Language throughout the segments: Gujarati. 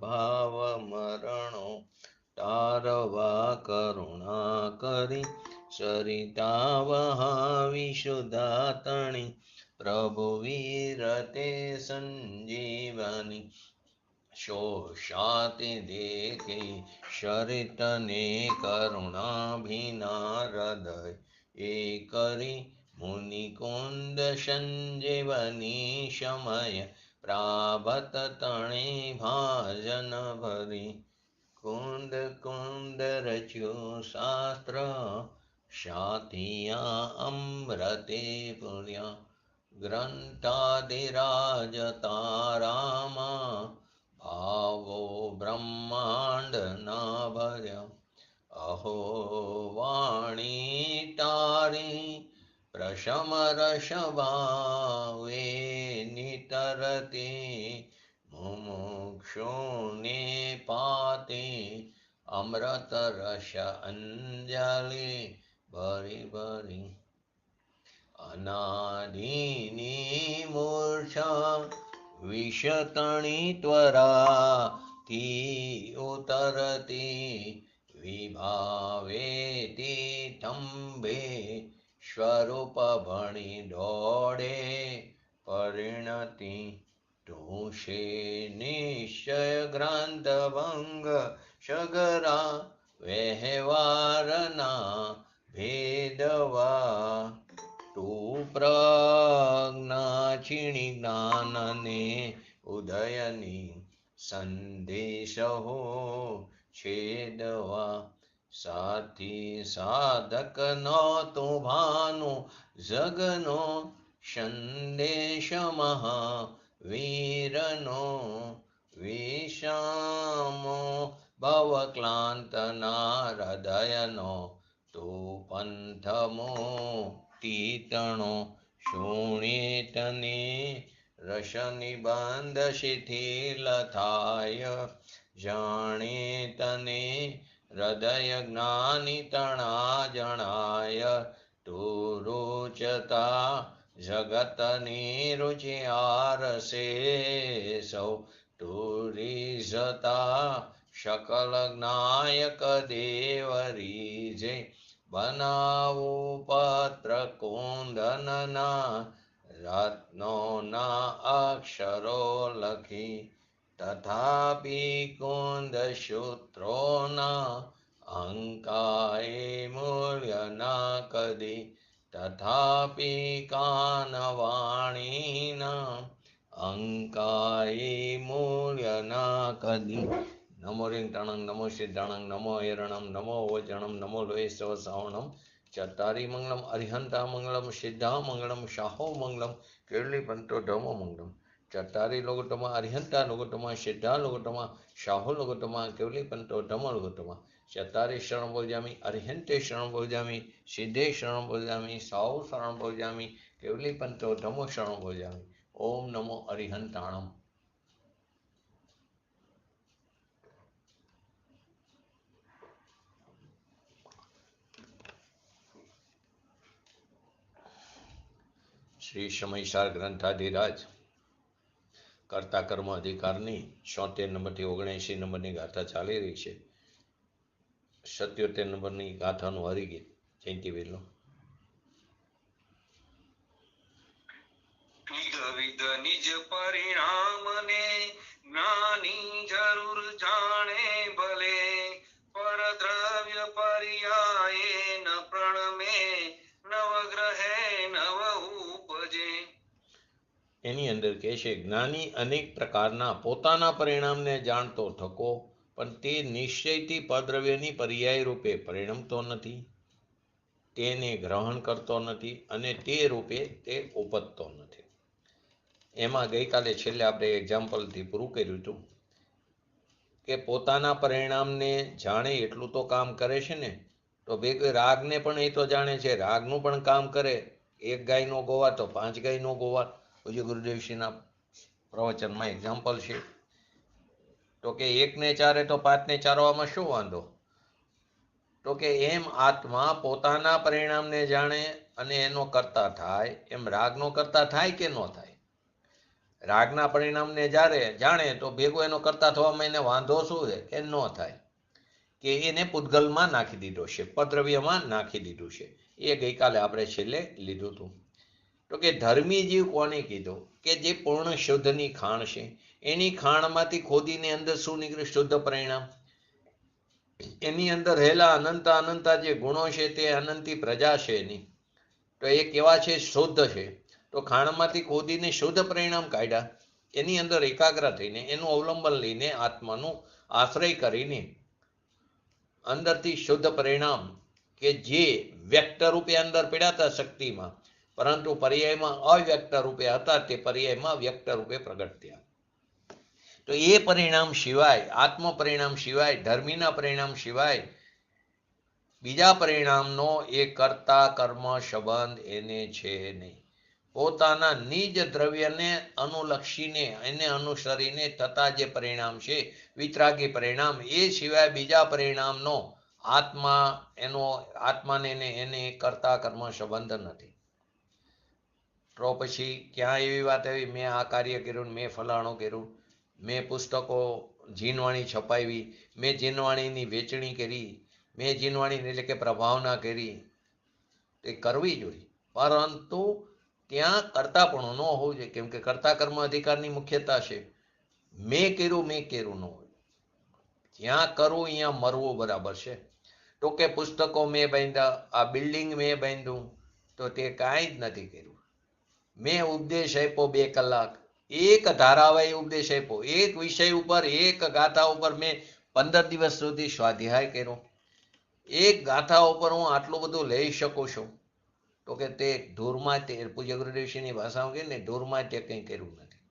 ભાવ મરણો તારવા કરુણા કરી સરિતા વહાવી સુધાતણી પ્રભુ વીરતે સંજીવની શોષાતિ દેખી શરિતને કરુણાભિના હૃદય એ કરી મુનિકુંદ સંજીવની સમય પ્રાભત તણે ભાજન ભરી કુંદ કુંદ રચ્યું શાસ્ત્ર શાતિયા અમૃતે પુર્યા ગ્રંથાદિરાજ તારામાં ભાવો બ્રહ્માંડ ના ભર્યા અહો વાણી તારી પ્રશમ રસ ભાવે નિતરતી મુમુક્ષુને પાતે અમૃત રસ અંજલિ ભરી ભરી અનાદિની મૂર્છા વિષતણી ત્વરાથી ઉતરતી વિભાવેતી થંભે સ્વરૂપ ભણી દોડે પરિણતિ તુષે નિશ્ચય ગ્રંથ ભંગ સગરા વ્યવહારના ભેદવા તું પ્રજ્ઞા છીણી જ્ઞાનને ઉદયની સંદેશ હો છેદવા સાથી સાધક નો તું ભાનો જગનો સંદેશ મહાવીરનો વિષમો ભવક્લાંતના હૃદયનો તું પંથમો તીતણો શૂણેતને રસ નિબંધ શિથિલ થાય જાણે તને હૃદય જ્ઞાની તણા જણાય તું રૂચતા જગતની રુચિ આરસે સૌ તું રીઝતા શકલ જ્ઞાયક દેવ રીજે બનાવું પત્ર કુંદનના રત્નોના અક્ષરો લખી તથાપી કુંદ સૂત્રોના અંકાએ મૂલ્ય ના કદી તથાપી કાનવાણીના અંકાએ મૂલ્ય ના કદી નમો રિંગટાણંગ નમો સિદ્ધાણંગ નમો હિરણમ નમો વજણમ નમો લોહેશ્વ સાવણમ ચતારી મંગલમ અરિહંતા મંગલમ સિદ્ધા મંગલમ શાહો મંગલમ કેરલી પંતો ધમો મંગલમ ચતારી લોગોટમાં અરિહંતા લોગોટમાં સિદ્ધા લોગોટમાં શાહો લોગોટમાં કેવલી પંતો ધમો લોગોટમાં ચતારી શરણ બોલજામી અરિહંતે શરણ બોલજામી સિદ્ધે શરણ બોલજામી સાહો શરણ બોલજામી કેવલી પંતો ધમો શરણ બોલજામી ઓમ નમો અરિહંતાણમ. શ્રી સમયસાર ગ્રંથાધિરાજ કર્તા કર્મ અધિકારની 76 નંબરથી 79 નંબરની ગાથા ચાલી રહી છે. 77 નંબરની ગાથાનું હરિગીત જયંતિ વેલો. વિધ નિજ પરિણામને જ્ઞાની જરૂર જાણે ભલે પરદ્રવ્ય પર્યાયે ન પ્રણમે નવગ્રહે નવ ઉપજે. એની અંદર કહે છે જ્ઞાની અનેક પ્રકારના પોતાના પરિણામને જાણતો થકો પણ તે નિશ્ચયથી પદ્રવ્યની પર્યાય રૂપે પરિણમતો નથી, તેને ગ્રહણ કરતો નથી અને તે રૂપે તે ઉપજતો નથી. એમાં ગઈકાલે છેલ્લે આપણે એક્ઝામ્પલથી પૂરું કર્યું હતું કે પોતાના પરિણામને જાણે એટલું તો કામ કરે છે ને, તો ભેગું રાગને પણ એ તો જાણે છે, રાગનું પણ કામ કરે. એક ગાયનો ગોવા તો 5 ગાયનો ગોવા. પૂજ્ય ગુરુદેવશ્રીના પ્રવચનમાં એક્ઝામ્પલ છે. તો કે એકને ચારે તો 5ને ચારવામાં શું વાંધો? તો કે એમ આત્મા પોતાના પરિણામને જાણે અને એનો કરતા થાય, એમ રાગનો કરતા થાય કે ન થાય? રાગના પરિણામને જ્યારે જાણે તો ભેગો એનો કરતા થવામાં એને વાંધો શું છે કે ન થાય, કે એને પૂતગલમાં નાખી દીધો છે, પદ્રવ્યમાં નાખી દીધું છે. એ ગઈકાલે આપણે છેલ્લે લીધું હતું. તો કે ધર્મી જીવ કોને કીધો? કે જે પૂર્ણ શુદ્ધની ખાણ છે, એની ખાણમાંથી ખોદીને અંદર શું નીકળ્યું? શુદ્ધ પરિણામ. એની અંદર રહેલા અનંતા જે ગુણો છે તે અનંતી પ્રજા છે એની, તો એ કેવા છે? શુદ્ધ છે. તો ખાણમાંથી ખોદીને શુદ્ધ પરિણામ કાઢ્યા, એની અંદર એકાગ્ર થઈને એનું અવલંબન લઈને આત્માનું આશ્રય કરીને અંદરથી શુદ્ધ પરિણામ કે જે વ્યક્ત રૂપે અંદર પડ્યા હતા શક્તિમાં, પરંતુ પર્યાયમાં અવ્યક્ત રૂપે હતા, તે પર્યાયમાં વ્યક્ત રૂપે પ્રગટ થયા. તો એ પરિણામ સિવાય, આત્મ પરિણામ સિવાય, ધર્મીના પરિણામ સિવાય બીજા પરિણામનો એ કર્તા કર્મ સંબંધ એને છે નહીં. પોતાના નિજ દ્રવ્યને અનુલક્ષીને એને અનુસરીને થતા જે પરિણામ છે વિતરાગી પરિણામ, એ સિવાય બીજા પરિણામનો આત્માને એને કર્તા કર્મ સંબંધ નથી. તો પછી ક્યાં એવી વાત આવી મેં આ કાર્ય કર્યું, મેં ફલાણું કર્યું, મેં પુસ્તકો જીનવાણી છપાવી, મેં જીનવાણીની વેચણી કરી, મેં જીનવાણી એટલે કે પ્રભાવના કરી, તે કરવી જોઈએ, પરંતુ ત્યાં કર્તાપણું ન હોવું જોઈએ. કેમ કે કર્તા કર્મ અધિકારની મુખ્યતા છે. મેં કર્યું ન હોય. જ્યાં કરવું અહીંયા મરવું બરાબર છે. તો કે પુસ્તકો મેં બાંધ્યા, આ બિલ્ડિંગ મેં બાંધ્યું, તો તે કાંઈ જ નથી કર્યું. મેં ઉપદેશ આપ્યો 2 કલાક, એક ધારાવાહી ઉપદેશ આપ્યો, એક વિષય ઉપર, એક ગાથા ઉપર મેં 15 દિવસ સુધી સ્વાધ્યાય કર્યો. એક ગાથા ઉપર હું આટલું બધું લઈ શકું છું, તો કે તે ધૂરમાં, તે પૂજ્ય ગુરુદેવશ્રીની ભાષામાં કહે ને, ધૂરમાં તે કંઈ કર્યું નથી.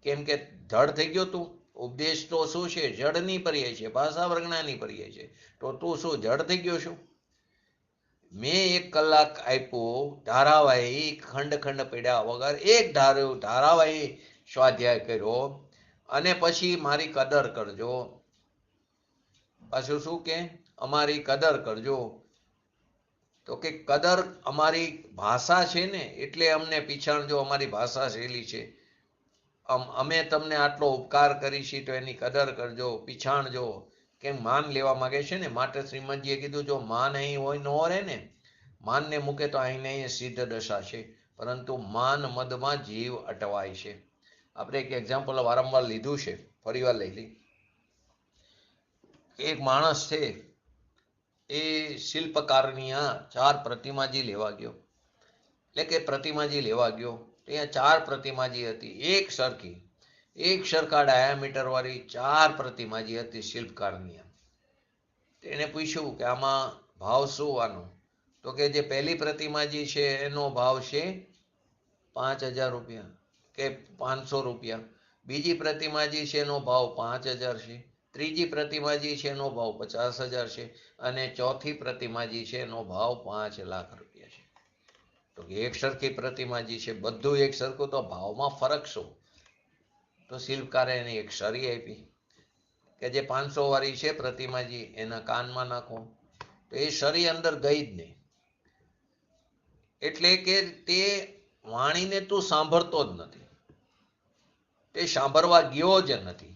કેમ કે જડ થઈ ગયો તું. ઉપદેશ તો શું છે? જડની પર્યાય છે, ભાષા વર્ગનાની પર્યાય છે. તો તું શું જડ થઈ ગયો છું? મેં 1 કલાક આપ્યો ધારાવાહી, ખંડ પડ્યા વગર એક ધારાવાહી સ્વાધ્યાય કર્યો, અને પછી મારી કદર કરજો. પાછું શું કે? અમારી કદર કરજો. તો કે કદર અમારી ભાષા છે ને, એટલે અમને પીછાણજો, અમારી ભાષા શૈલી છે. અમે તમને આટલો ઉપકાર કરીશી તો એની કદર કરજો, પીછાણજો. કેમ માન લેવા માંગે છે ને, માટે શ્રીમદજીએ કીધું જો માન અહીં હોય ન રહે ને, માનને મૂકે તો અહીં સિદ્ધ દશા છે, પરંતુ માન મદમાં જીવ અટવાય છે. આપણે એક એક્ઝામ્પલ વારંવાર લીધું છે, ફરીવાર લઈ લઈ. એક માણસ છે, એ શિલ્પકારની 4 પ્રતિમાજી લેવા ગયો. એટલે કે પ્રતિમાજી લેવા ગયો, ત્યાં 4 પ્રતિમાજી હતી, એક સરખા ડાયામીટર વાળી 4 પ્રતિમાજી હતી શિલ્પકારની. એને પૂછ્યું કે આમાં ભાવ શું આનો? તો કે જે પહેલી પ્રતિમાજી છે એનો ભાવ છે 5000 રૂપિયા કે 500 રૂપિયા. બીજી પ્રતિમાજી છે એનો ભાવ 5000 છે. ત્રીજી પ્રતિમાજી છે એનો ભાવ 50000 છે. અને ચોથી પ્રતિમાજી છે એનો ભાવ 5 લાખ રૂપિયા છે. તો એક સરખી પ્રતિમાજી છે, બધું એક સરખું, તો ભાવમાં ફરક શું? તો શિલ્પકારે એને એક સરી આપી કે જે 500 વાળી છે પ્રતિમાજી, એના કાનમાં નાખો. તો એ સરી અંદર ગઈ જ નહીં. એટલે કે તે વાણીને તું સાંભળતો જ નથી, તે સાંભળવા ગયો જ નથી.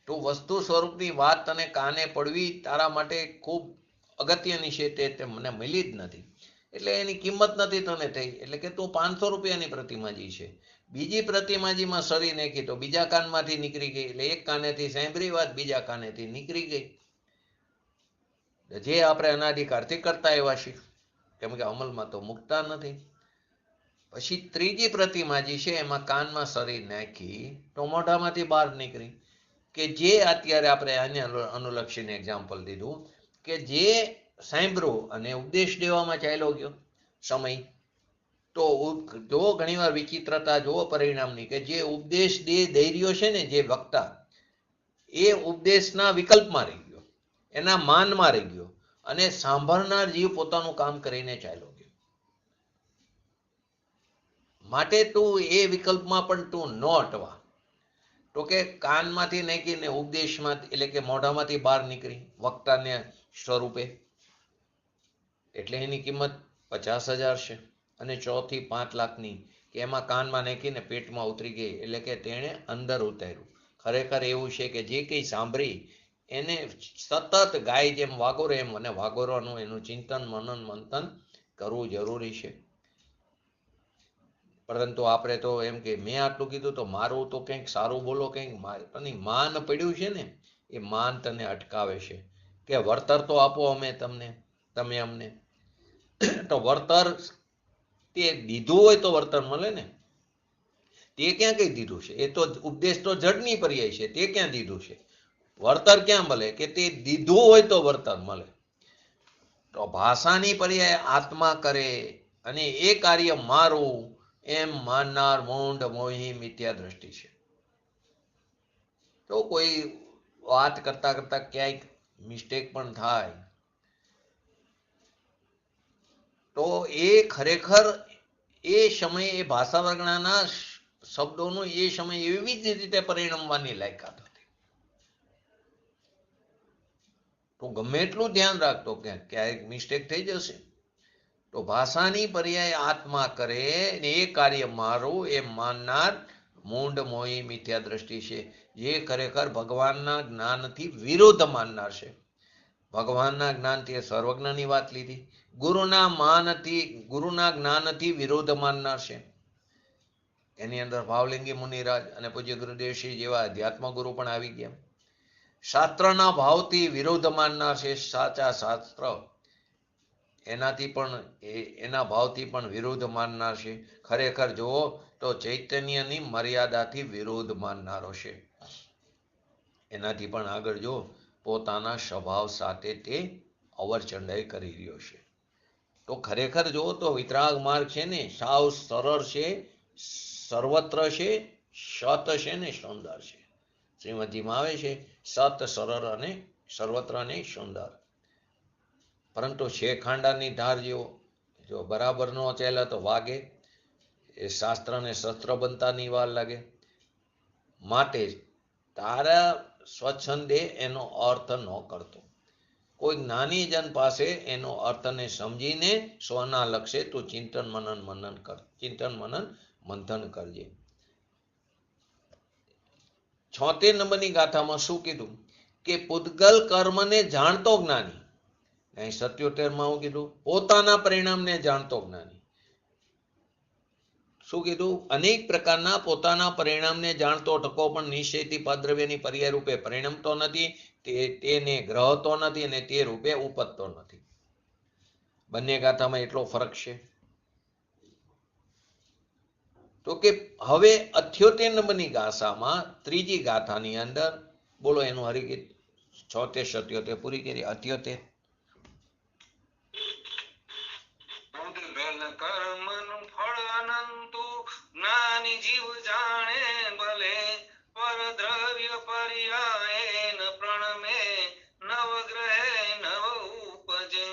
તું વસ્તુ સ્વરૂપની વાત તને કાને પડવી તારા માટે ખૂબ અગત્યની છે, તે મને મળી જ નથી, એટલે એની કિંમત નથી તને થઈ. એટલે કે તું 500 રૂપિયાની પ્રતિમાજી છે. બીજી પ્રતિમાજીમાં સરી નાખી તો બીજા કાનમાંથી નીકળી ગઈ, એટલે એક કાનેથી સાંભળી વાત, બીજા કાનેથી નીકળી ગઈ. જે આપણે અનાદિકાળથી કરતા એવા છીએ, કેમ કે અમલમાં તો મૂકતા નથી. પછી ત્રીજી પ્રતિમાજી છે, એમાં કાનમાં સરી નાખી તો મોઢામાંથી બહાર નીકળી. કે જે અત્યારે આપણે આને અનુલક્ષીને એક્ઝામ્પલ દીધું, કે જે સાંભળ્યું અને ઉપદેશ દેવામાં ચાલ્યો ગયો સમય, તો જો ઘણીવાર વિચિત્રતા જુઓ પરિણામની, કે જે ઉપદેશ દઈ રહ્યો છે ને, જે વક્તા, એ ઉપદેશના વિકલ્પમાં રહી ગયો, એના માનમાં રહી ગયો, અને સાંભળનાર જીવ પોતાનું કામ કરીને ચાલ્યો ગયો. માટે તું એ વિકલ્પમાં પણ તું ન અટવા. તો કે કાનમાંથી નાખીને ઉપદેશમાં, એટલે કે મોઢામાંથી બહાર નીકળી વક્તાને સ્વરૂપે, એટલે એની કિંમત 50000 છે. અને ચોથી 5 લાખની કે એમાં કાનમાં નાખીને પેટમાં ઉતરી ગઈ, એટલે કે તેણે અંદર ઉતાર્યું. ખરેખર એવું છે કે જે કંઈ સાંભળી એને સતત ગાય જેમ વાગોરે એમ મને વાગોરવાનું, એનું ચિંતન મનન મંથન કરવું જરૂરી છે. પરંતુ આપણે તો એમ કે મેં આટલું કીધું તો મારું તો કંઈક સારું બોલો, કંઈક માન પડ્યું છે ને, એ માન તને અટકાવે છે કે વળતર તો આપો અમે તમને, તમે અમને. તો વળતર તે દીધું હોય તો વળતર મળે ને. તે ક્યાં કઈ દીધું છે? એ તો ઉપદેશ તો જડની પર્યાય છે. તે ક્યાં દીધું છે? વળતર ક્યાં મળે? કે તે દીધું હોય તો વળતર મળે. તો ભાષાની પર્યાય આત્મા કરે અને એ કાર્ય મારું એમ માનનાર મૂંઢ મોહી મિથ્યા દ્રષ્ટિ છે. તો કોઈ વાત કરતા કરતા ક્યાંક મિસ્ટેક પણ થાય તો એ ખરેખર એ સમયે એ ભાષા વર્ગણાના શબ્દોનું એ સમયે એવી જ રીતે પરિણમવાની લાયકાત હતી. તો ગમે એટલું ધ્યાન રાખતો કે ક્યાંક મિસ્ટેક થઈ જશે. તો ભાષાની પર્યાય આત્મા કરે ને એ કાર્ય મારું એ માનનાર મૂંઢ મોહી મિથ્યા દ્રષ્ટિ છે, જે ખરેખર ભગવાનના જ્ઞાનથી વિરુદ્ધ માનનાર છે. ભગવાનના જ્ઞાનથી સર્વજ્ઞની વાત લીધી, ગુરુના જ્ઞાનથી વિરોધ માનનાર છે. એની અંદર ભાવલિંગી મુનિરાજ અને પૂજ્ય ગુરુદેવશ્રી જેવા અધ્યાત્મ ગુરુ પણ આવી ગયા. શાસ્ત્રના ભાવથી વિરોધ માનનાર છે. સાચા શાસ્ત્ર એનાથી પણ એના ભાવથી પણ વિરોધ માનનાર છે. ખરેખર જુઓ તો ચૈતન્યની મર્યાદાથી વિરોધ માનનારો છે. એનાથી પણ આગળ જો પોતાના સ્વભાવ સાથે તે અવરચંડાઈ કરી રહ્યો છે. તો ખરેખર જો તો વિતરાગ માર્ગ છે ને સાવ સરળ છે, સર્વત્ર છે, સત છે ને સુંદર છે. શ્રીમતીમાં આવે છે સત, સરળ અને સર્વત્ર ને સુંદર. પરંતુ શેખાંડાની ધાર જેવો જો બરાબર નો ચાલે તો વાગે. એ શાસ્ત્ર ને શસ્ત્ર બનતાની વાર લાગે. માટે તારા સ્વચ્છંદે એનો અર્થ ન કરતો. કોઈ જ્ઞાની જન પાસે એનો અર્થને સમજીને સ્વના લક્ષ્ય તું ચિંતન મનન મંથન કરજે. 76 નંબરની ગાથામાં શું કીધું કે પૂતગલ કર્મને જાણતો જ્ઞાની. અહીં 77માં હું કીધું પોતાના પરિણામને જાણતો જ્ઞાની. શું કીધું? અનેક પ્રકારના પોતાના પરિણામને જાણતો ટકો પણ નિશ્ચયથી પદ્રવ્યની પર્યાય રૂપે પરિણમતો નથી, તેને ગ્રહતો નથી અને તે રૂપે ઉપજતો નથી. બંને ગાથામાં એટલો ફરક છે. તો કે હવે 78 નંબરની ગાથામાં ત્રીજી ગાથાની અંદર બોલો એનું હરિગીત 76 77 પૂરી કરી. 78 કર્મનું ફળ અનંતુ જ્ઞાની જીવ જાણે ભલે પરદ્રવ્ય પર્યાય ન પ્રણમે નવગ્રહે નવ ઉપજે.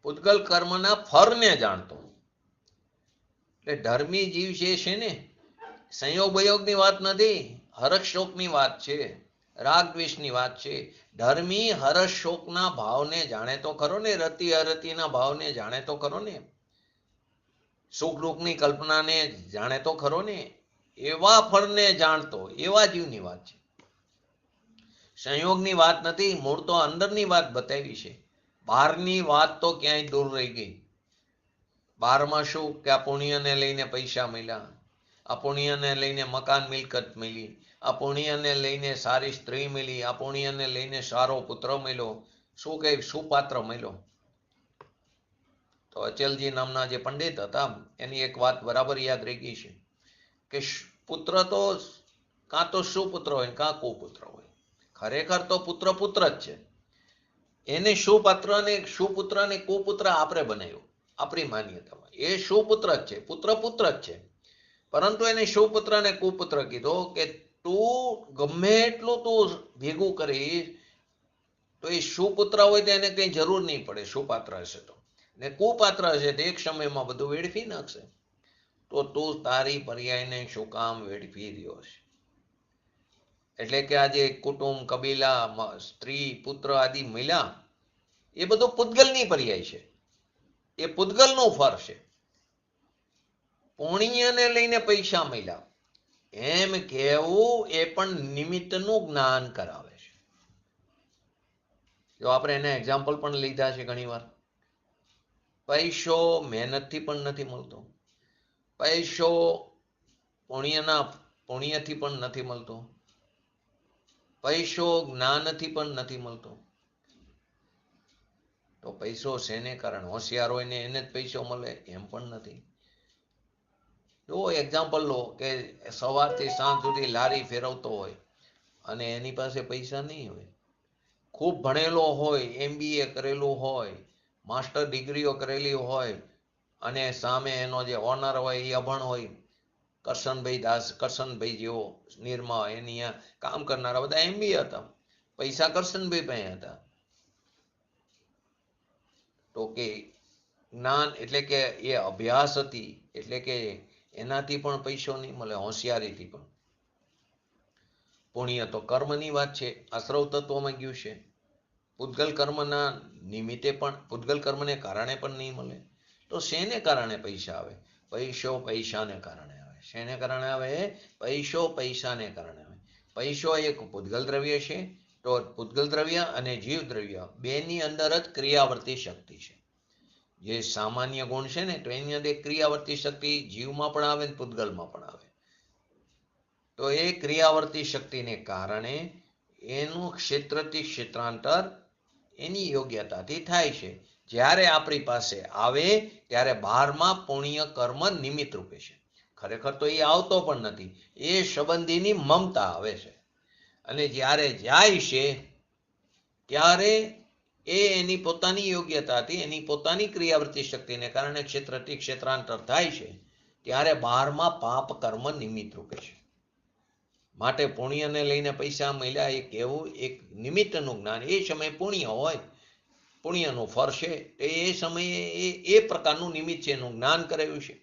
પૂતગલ કર્મના ફળને જાણતો. એટલે ધર્મી જીવ છે ને સંયોગ વિયોગની વાત નથી, હર્ષ શોકની વાત છે, રાગ દ્વેષની વાત છે. ધર્મી હર્ષ શોકના ભાવને જાણે તો ખરો ને, રતિ અરતિના ભાવને જાણે તો ખરો ને, સુખ દુઃખની કલ્પનાને જાણે તો ખરો ને. એવા ફળને જાણતો એવા જીવની વાત છે. સંયોગની વાત નથી, મૂળ તો અંદરની વાત બતાવી છે. બહારની વાત તો ક્યાંય દૂર રહી ગઈ. બહારમાં શું કે આ પુણ્યને લઈને પૈસા મળ્યા, આ પુણ્યને લઈને મકાન મિલકત મળી, આ પુણ્યને લઈને સારી સ્ત્રી મળી, આ પુણ્યને લઈને સારો પુત્ર મળ્યો. શું કહે સુપાત્ર મળ્યો. તો અચલજી નામના જે પંડિત હતા એની એક વાત બરાબર યાદ રહી ગઈ છે કે પુત્ર તો કાં તો સુપુત્ર હોય કાં કુપુત્ર હોય. ખરેખર તો પુત્ર પુત્ર જ છે. એને સુપુત્ર ને કુપુત્ર આપણે બનાવ્યો આપણી માન્યતામાં. એ સુપુત્ર જ છે, પુત્ર પુત્ર જ છે. પરંતુ એને સુપુત્ર ને કુપુત્ર કીધો કે તું ગમે એટલું તું ભેગું કરીશ તો એ સુપુત્ર હોય તો એને કઈ જરૂર નહીં પડે. સુપાત્ર હશે તો ને કુપાત્ર હશે તો એક સમયમાં બધું વેડફી નાખશે. તો તું તારી પર્યાયને શું કામ વેડફી રહ્યો છે? એટલે કે આજે કુટુંબ, કબીલા, સ્ત્રી, પુત્ર આદિ મળ્યા એ બધું પૂતગલની પર્યાય છે. એ પૂતગલનું ફળ છે. પુણ્યને લઈને પૈસા મળ્યા એમ કહેવું એ પણ નિમિત્તનું જ્ઞાન કરાવે છે. જો આપણે એના એક્ઝામ્પલ પણ લીધા છે ઘણી વાર. પૈસો મહેનતથી પણ નથી મળતો, પૈસો પુણ્યથી પણ નથી મળતો, પૈસો જ્ઞાનથી પણ નથી મળતો. તો પૈસો શેને કારણે? હોશિયાર હોય ને એને જ પૈસો મળે એમ પણ નથી. જો એક્ઝામ્પલ લો કે સવારથી સાંજ સુધી લારી ફેરવતો હોય અને એની પાસે પૈસા નહીં હોય, ખૂબ ભણેલો હોય, MBA કરેલું હોય, માસ્ટર ડિગ્રીઓ કરેલી હોય, અને સામે એનો જે ઓનર હોય એ અભણ હોય, કરશનભાઈ જેવો નિરમા, એની કામ કરનારા બધા MBA હતા, પૈસા કરશનભાઈ પાસે હતા. તો કે જ્ઞાન એટલે કે એ અભ્યાસ હતી એટલે કે એનાથી પણ પૈસો નહીં મળે, હોશિયારીથી પણ. પુણ્ય તો કર્મની વાત છે, આશ્રવ તત્વમાં ગયું છે. પૂતગલ કર્મના નિમિત્તે પણ, પૂતગલ કર્મને કારણે પણ નહીં મળે. તો શેને કારણે પૈસા આવે? પૈસો પૈસાને કારણે આવે. શેને કારણે આવે? પૈસો પૈસાને કારણે આવે. પૈસો એક પૂતગલ દ્રવ્ય છે. તો પૂતગલ દ્રવ્ય અને જીવ દ્રવ્ય બેની અંદર જ ક્રિયાવર્તી શક્તિ છે. જે સામાન્ય ગુણ છે ને, તો એની અંદર ક્રિયાવર્તી શક્તિ જીવમાં પણ આવે ને પૂતગલમાં પણ આવે. તો એ ક્રિયાવર્તી શક્તિને કારણે એનું ક્ષેત્રથી ક્ષેત્રાંતર એની યોગ્યતાથી થાય છે. જ્યારે આપણી પાસે આવે ત્યારે 12માં પુણ્ય કર્મ નિમિત્ત રૂપે છે. ખરેખર તો એ આવતો પણ નથી, એ સંબંધીની મમતા આવે છે. અને જ્યારે જાય છે ત્યારે એ એની પોતાની યોગ્યતાથી, એની પોતાની ક્રિયાવર્તી શક્તિને કારણે ક્ષેત્રથી ક્ષેત્રાંતર થાય છે. ત્યારે 12માં પાપ કર્મ નિમિત્ત રૂપે છે. માટે પુણ્યને લઈને પૈસા મળ્યા એ કહેવું એક નિમિત્તનું જ્ઞાન. એ સમયે પુણ્ય હોય, પુણ્યનું ફળ છે, એ સમયે એ પ્રકારનું નિમિત્ત છે, એનું જ્ઞાન કરાયું છે.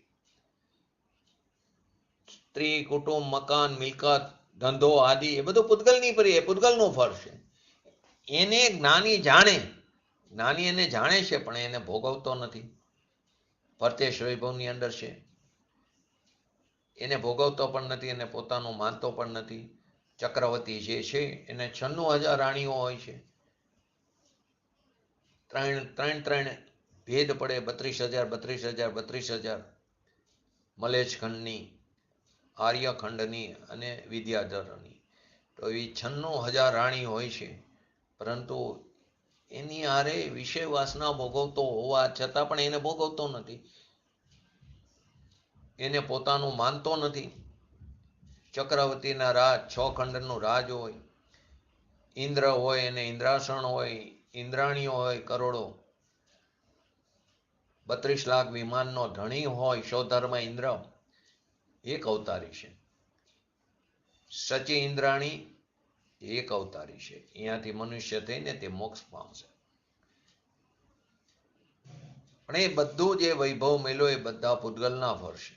સ્ત્રી, કુટુંબ, મકાન, મિલકત, ધંધો આદિ એ બધું પૂતગલની પરી, પૂતગલનું ફળ છે. એને જ્ઞાની જાણે, જ્ઞાની એને જાણે છે પણ એને ભોગવતો નથી. પરતેશ વૈભવની અંદર છે, એને ભોગવતો પણ નથી, એને પોતાનું માનતો પણ નથી. ચક્રવર્તી જે છે એને 96,000 રાણીઓ હોય છે, ત્રણ ભેદ પડે, 32,000 મલેશખંડની, આર્યખંડની અને વિદ્યાધરની. તો એ 96,000 રાણી હોય છે, પરંતુ એની હારે વિષય વાસના ભોગવતો હોવા છતાં પણ એને ભોગવતો નથી, એને પોતાનું માનતો નથી. ચક્રવર્તીના રાજ 6 ખંડનું રાજ હોય, ઇન્દ્ર હોય એને ઇન્દ્રાસન હોય, ઇન્દ્રાણીઓ હોય કરોડો, 32 લાખ વિમાનનો ધણી હોય, સૌધર્મ ઇન્દ્ર એક અવતારી છે. સચી ઇન્દ્રાણી એક અવતારી છે. અહીંયાથી મનુષ્ય થઈને તે મોક્ષ પામશે. પણ એ બધું જે વૈભવ મેળ્યો એ બધા પૂતગલના ફળ છે.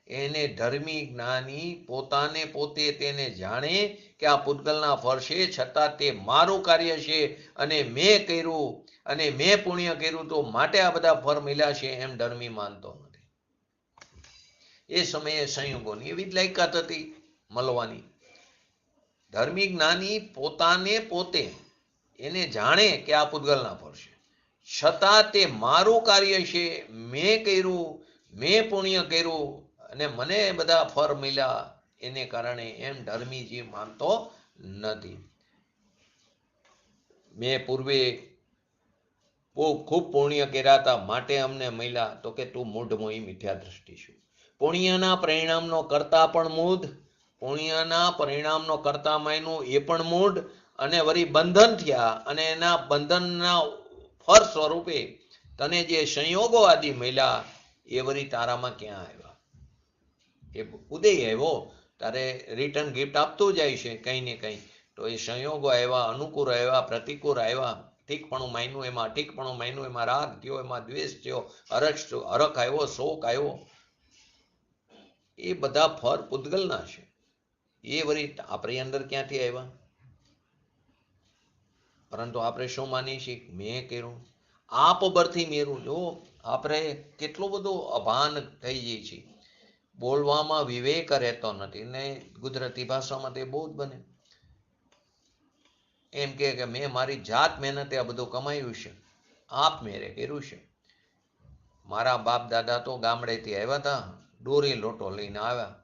એને ધર્મી જ્ઞાની પોતાને પોતે તેને જાણે કે આ પૂતગલના ફળ છે, છતાં તે મારું કાર્ય છે અને મેં કર્યું અને મેં પુણ્ય કર્યું તો માટે આ બધા ફળ મળ્યા છે, એમ ધર્મી માનતો નથી. એ સમયે સંયોગોની એવી જ લાયકાત હતી મળવાની. ધર્મી જ્ઞાની પોતાને પોતે એને જાણે કે આ પૂતગલના ફળ છે, છતાં તે મારું કાર્ય છે, મેં કર્યું, મેં પુણ્ય કર્યું અને મને બધા ફળ મળ્યા એને કારણે, એમ ધર્મીજી માનતો નથી. મેં પૂર્વે ખૂબ પુણ્ય કર્યા હતા માટે અમને મળ્યા. તો કે તું મૂઢ મોહી મિથ્યા દ્રષ્ટિ છું. પુણ્યના પરિણામનો કરતા પણ મૂઢ, પુણ્યના પરિણામનો કરતા માયનું એ પણ મૂઢ, અને વળી બંધન થયા અને એના બંધનના ફળ સ્વરૂપે તને જે સંયોગો આદિ મળ્યા એ વળી તારામાં ક્યાં આવ્યા? એ ઉદય આવ્યો, તારે રિટર્ન ગિફ્ટ આપતું જાય છે કંઈ ને કંઈ. તો એ સંયોગો આવ્યા, અનુકૂળ આવ્યા, પ્રતિકૂળ આવ્યા, ઠીકપણું માન્યું એમાં ઠીકપણું માન્યું, એમાં રાગ થયો, એમાં દ્વેષ થયો, હરખ આવ્યો, શોક આવ્યો. એ બધા ફળ પૂતગલના છે. એ વળી આપણી અંદર ક્યાંથી આવ્યા? પરંતુ આપણે શું માનીએ છીએ? મેં કર્યું, આપ બરથી મેરું. જો આપણે કેટલું બધું અભાન થઈ જઈએ છીએ. બોલવામાં વિવેક રહેતો નથી ને ગુજરાતી ભાષામાં તે બહુ જ બને. એમ કે મેં મારી જાત મહેનતે આ બધું કમાયું છે, આપ મેરે કર્યું છે. મારા બાપ દાદા તો ગામડેથી આવ્યા હતા, દોરી લોટો લઈને આવ્યા,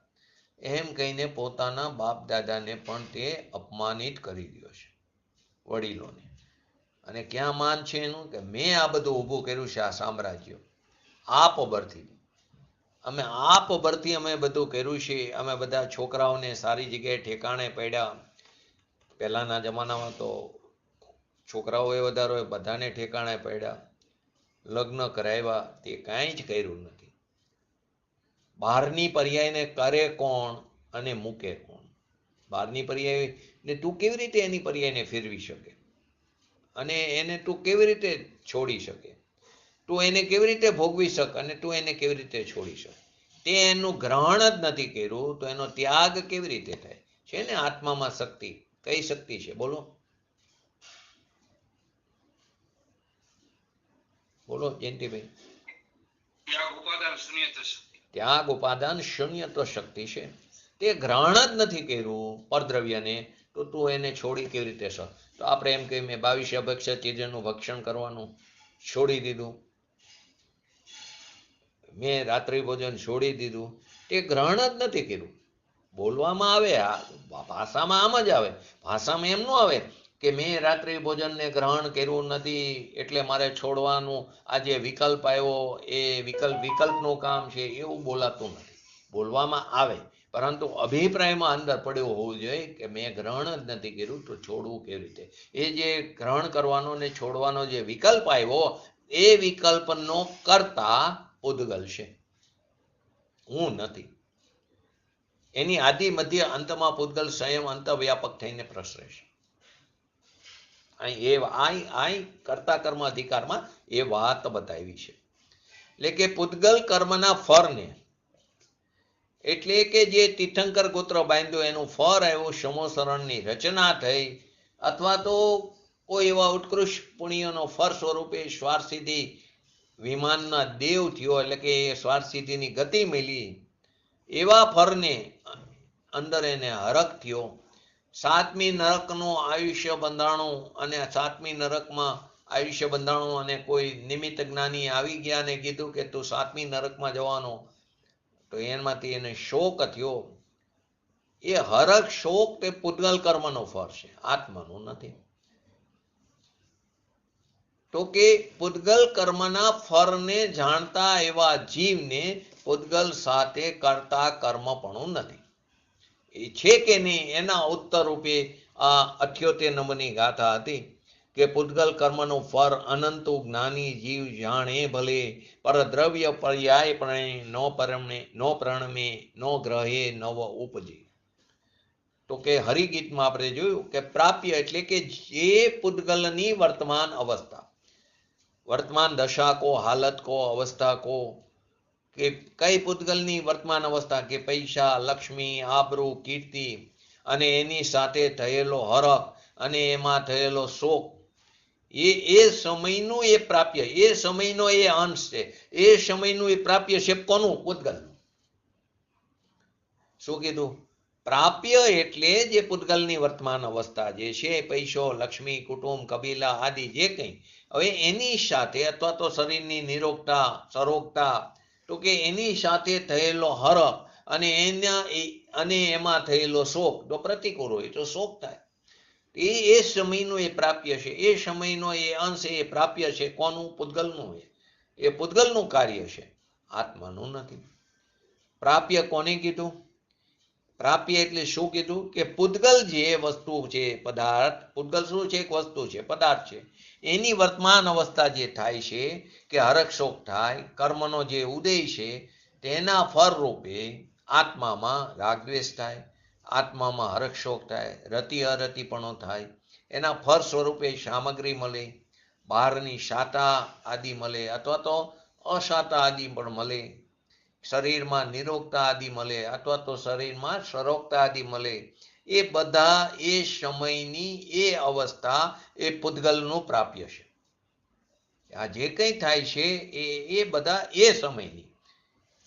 એમ કહીને પોતાના બાપ દાદાને પણ તે અપમાનિત કરી રહ્યો છે, વડીલોને. અને ક્યાં માન છે એનું કે મેં આ બધું ઊભું કર્યું છે, આ સામ્રાજ્ય આપ બરથી. અમે બધું કર્યું છે. અમે બધા છોકરાઓને સારી જગ્યાએ ઠેકાણે પડ્યા. પહેલાના જમાનામાં તો છોકરાઓ એ વધારે હોય, બધાને ઠેકાણે પડ્યા, લગ્ન કરાવ્યા, તે કાંઈ જ કર્યું નથી. બહારની પર્યાયને કરે કોણ અને મૂકે કોણ? બહારની પર્યાયને તું કેવી રીતે એની પર્યાયને ફેરવી શકે, અને એને તું કેવી રીતે છોડી શકે? તું એને કેવી રીતે ભોગવી શક અને તું એને કેવી રીતે છોડી શક? તે એનું ગ્રહણ જ નથી કર્યું તો એનો ત્યાગ કેવી રીતે થાય? છે ને આત્મામાં શક્તિ. કઈ શક્તિ છે? બોલો બોલો જયંતિભાઈ. ત્યાગ ઉપાદાન શૂન્યત્વ શક્તિ છે. તે ગ્રહણ જ નથી કર્યું પરદ્રવ્યને, તો તું એને છોડી કેવી રીતે શક? તો આપણે એમ કહીએ મેં 22 અભક્ષ્ય ચીજનું ભક્ષણ કરવાનું છોડી દીધું, મેં રાત્રિ ભોજન છોડી દીધું. તે ગ્રહણ જ નથી કર્યું. બોલવામાં આવે, ભાષામાં આમ જ આવે. ભાષામાં એમ ન આવે કે મેં રાત્રિ ભોજનને ગ્રહણ કર્યું નથી એટલે મારે છોડવાનું. આ જે વિકલ્પ આવ્યો એ વિકલ્પનું કામ છે, એવું બોલાતું નથી. બોલવામાં આવે, પરંતુ અભિપ્રાયમાં અંદર પડ્યું હોવું જોઈએ કે મેં ગ્રહણ જ નથી કર્યું તો છોડવું કેવી રીતે? એ જે ગ્રહણ કરવાનો ને છોડવાનો જે વિકલ્પ આવ્યો, એ વિકલ્પનો કરતા પૂદગલ છે, હું નથી. એની આદિ મધ્ય અંતમાં પૂદગલ સ્વયં અંતવ્યાપક થઈને પ્રસરે છે. અહીં કર્તા કર્મ અધિકારમાં એ વાત બતાવી છે. એટલે કે પૂદગલ કર્મના ફળને, એટલે કે જે તીર્થંકર ગોત્ર બાંધ્યો એનું ફળ આવ્યું, સમોસરણની રચના થઈ, અથવા તો કોઈ એવા ઉત્કૃષ્ટ પુણ્યનો ફળ સ્વરૂપે સ્વાર્થસિદ્ધિ વિમાનના દેવ થયો, એટલે કે સ્વાર્થ સિદ્ધિની ગતિ મળી, એવા ફળને અંદર એને હરખ થયો. 7મી નરકનું આયુષ્ય બંધાણું, અને 7મી નરકમાં આયુષ્ય બંધાણું, અને કોઈ નિમિત્ત જ્ઞાની આવી ગયા અને કીધું કે તું 7મી નરકમાં જવાનો, તો એમાંથી એને શોક થયો. એ હરખ શોક તે પૂદગલ કર્મનો ફળ છે, આત્માનું નથી. તો કે પૂદગલ કર્મના ફળને જાણતા એવા જીવને પૂદગલ સાથે કરતા કર્મપણું નથી. એ છે કે નહીં, એના ઉત્તર રૂપે આ 78 નંબરની ગાથા હતી કે પૂદગલ કર્મનું ફળ અનંતુ જ્ઞાની જીવ જાણે ભલે, પરદ્રવ્ય પર્યાય નો પ્રણમે નો ગ્રહે નવ ઉપજે. તો કે હરિગીતમાં આપણે જોયું કે પ્રાપ્ય એટલે કે જે પૂદગલની વર્તમાન અવસ્થા, વર્તમાન દશા કો, હાલત કો, અવસ્થા કો, કે કઈ પૂદગલની વર્તમાન અવસ્થા કે પૈસા, લક્ષ્મી, આબરૂ, કીર્તિ, અને એની સાથે થયેલો હરખ અને એમાં થયેલો શોક, એ સમયનું એ પ્રાપ્ય, એ સમયનો એ અંશ છે. એ સમયનું એ પ્રાપ્ય છે કોનું? પૂદગલનું. શું કીધું? પ્રાપ્ય એટલે જે પૂદગલની વર્તમાન અવસ્થા જે છે, પૈસો, લક્ષ્મી, કુટુંબ, કબીલા આદિ જે કંઈ, હવે એની સાથે અથવા તો શરીરની નિરોગતા, સરોગતા, તો કે એની સાથે થયેલો હરખ અને એમાં થયેલો શોક, તો પ્રતિકૂળ હોય તો શોક થાય. એ સમયનું એ પ્રાપ્ય છે, એ સમયનો એ અંશ એ પ્રાપ્ય છે કોનું? પૂદગલનું. એ પૂદગલનું કાર્ય છે, આત્માનું નથી. પ્રાપ્ય કોને કીધું? પ્રાપ્ય એટલે શું કીધું? કે પૂદગલ જે વસ્તુ છે, પદાર્થ, પૂદગલ શું છે? એક વસ્તુ છે, પદાર્થ છે. એની વર્તમાન અવસ્થા જે થાય છે કે હરખ શોક થાય, કર્મનો જે ઉદય છે, તેના ફળ રૂપે આત્મામાં રાગદ્વેષ થાય, આત્મામાં હરખ શોક થાય, રતિ અરતિપણો થાય. એના ફળ સ્વરૂપે સામગ્રી મળે, બહારની શાતા આદિ મળે અથવા તો અશાતા આદિ પણ મળે, શરીરમાં નિરોગતા આદિ મળે અથવા તો શરીરમાં સરોગતા આદિ મળે. એ બધા એ સમયની એ અવસ્થા એ પૂદગલનું પ્રાપ્ય છે. આ જે કંઈ થાય છે એ બધા એ સમયની.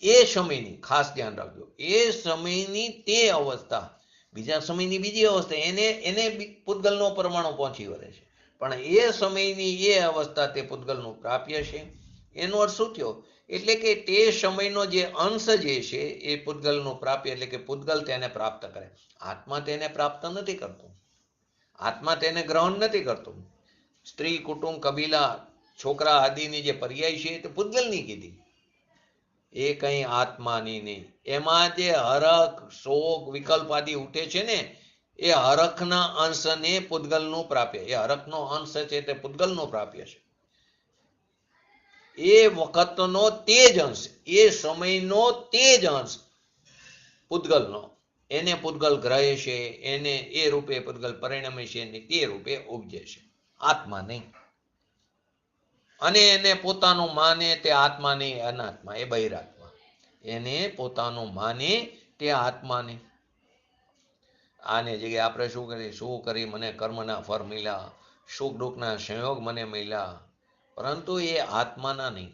એ સમયની ખાસ ધ્યાન રાખજો, એ સમયની તે અવસ્થા, બીજા સમયની બીજી અવસ્થા, એને પૂતગલનો પરમાણુ પહોંચી વળે છે, પણ એ સમયની એ અવસ્થા તે પૂતગલનું પ્રાપ્ય છે. એનો અર્થ શું થયો? એટલે કે તે સમયનો જે અંશ જે છે એ પૂતગલનું પ્રાપ્ય, એટલે કે પૂતગલ તેને પ્રાપ્ત કરે. આત્મા તેને પ્રાપ્ત નથી કરતો, આત્મા તેને ગ્રહણ નથી કરતો. સ્ત્રી, કુટુંબ, કબીલા, છોકરા આદિની જે પર્યાય છે તે પૂતગલની કીધી, એ કઈ આત્માની નહીં. એમાં જે હરખ, શોક, વિકલ્પ આદિ ઉઠે છે ને, એ હરખના અંશને પૂતગલનું પ્રાપ્ય, એ હરખનો અંશ છે તે પૂતગલનો પ્રાપ્ય છે. એ વખતનો તે જ અંશ, એ સમયનો તે જ અંશ પૂતગલનો, એને પૂતગલ ગ્રહે છે, એને એ રૂપે પૂતગલ પરિણમે છે, ને તે રૂપે ઉપજે છે, આત્મા નહીં. અને એને પોતાનું માને તે આત્મા નહીં, અનાત્મા, એ બહિરાત્મા. એને પોતાનું માને તે આત્મા નહીં. આને જગ્યાએ આપણે શું કરી મને કર્મના ફળ મળ્યા, સુખ દુઃખના સંયોગ મને મળ્યા, પરંતુ એ આત્માના નહીં.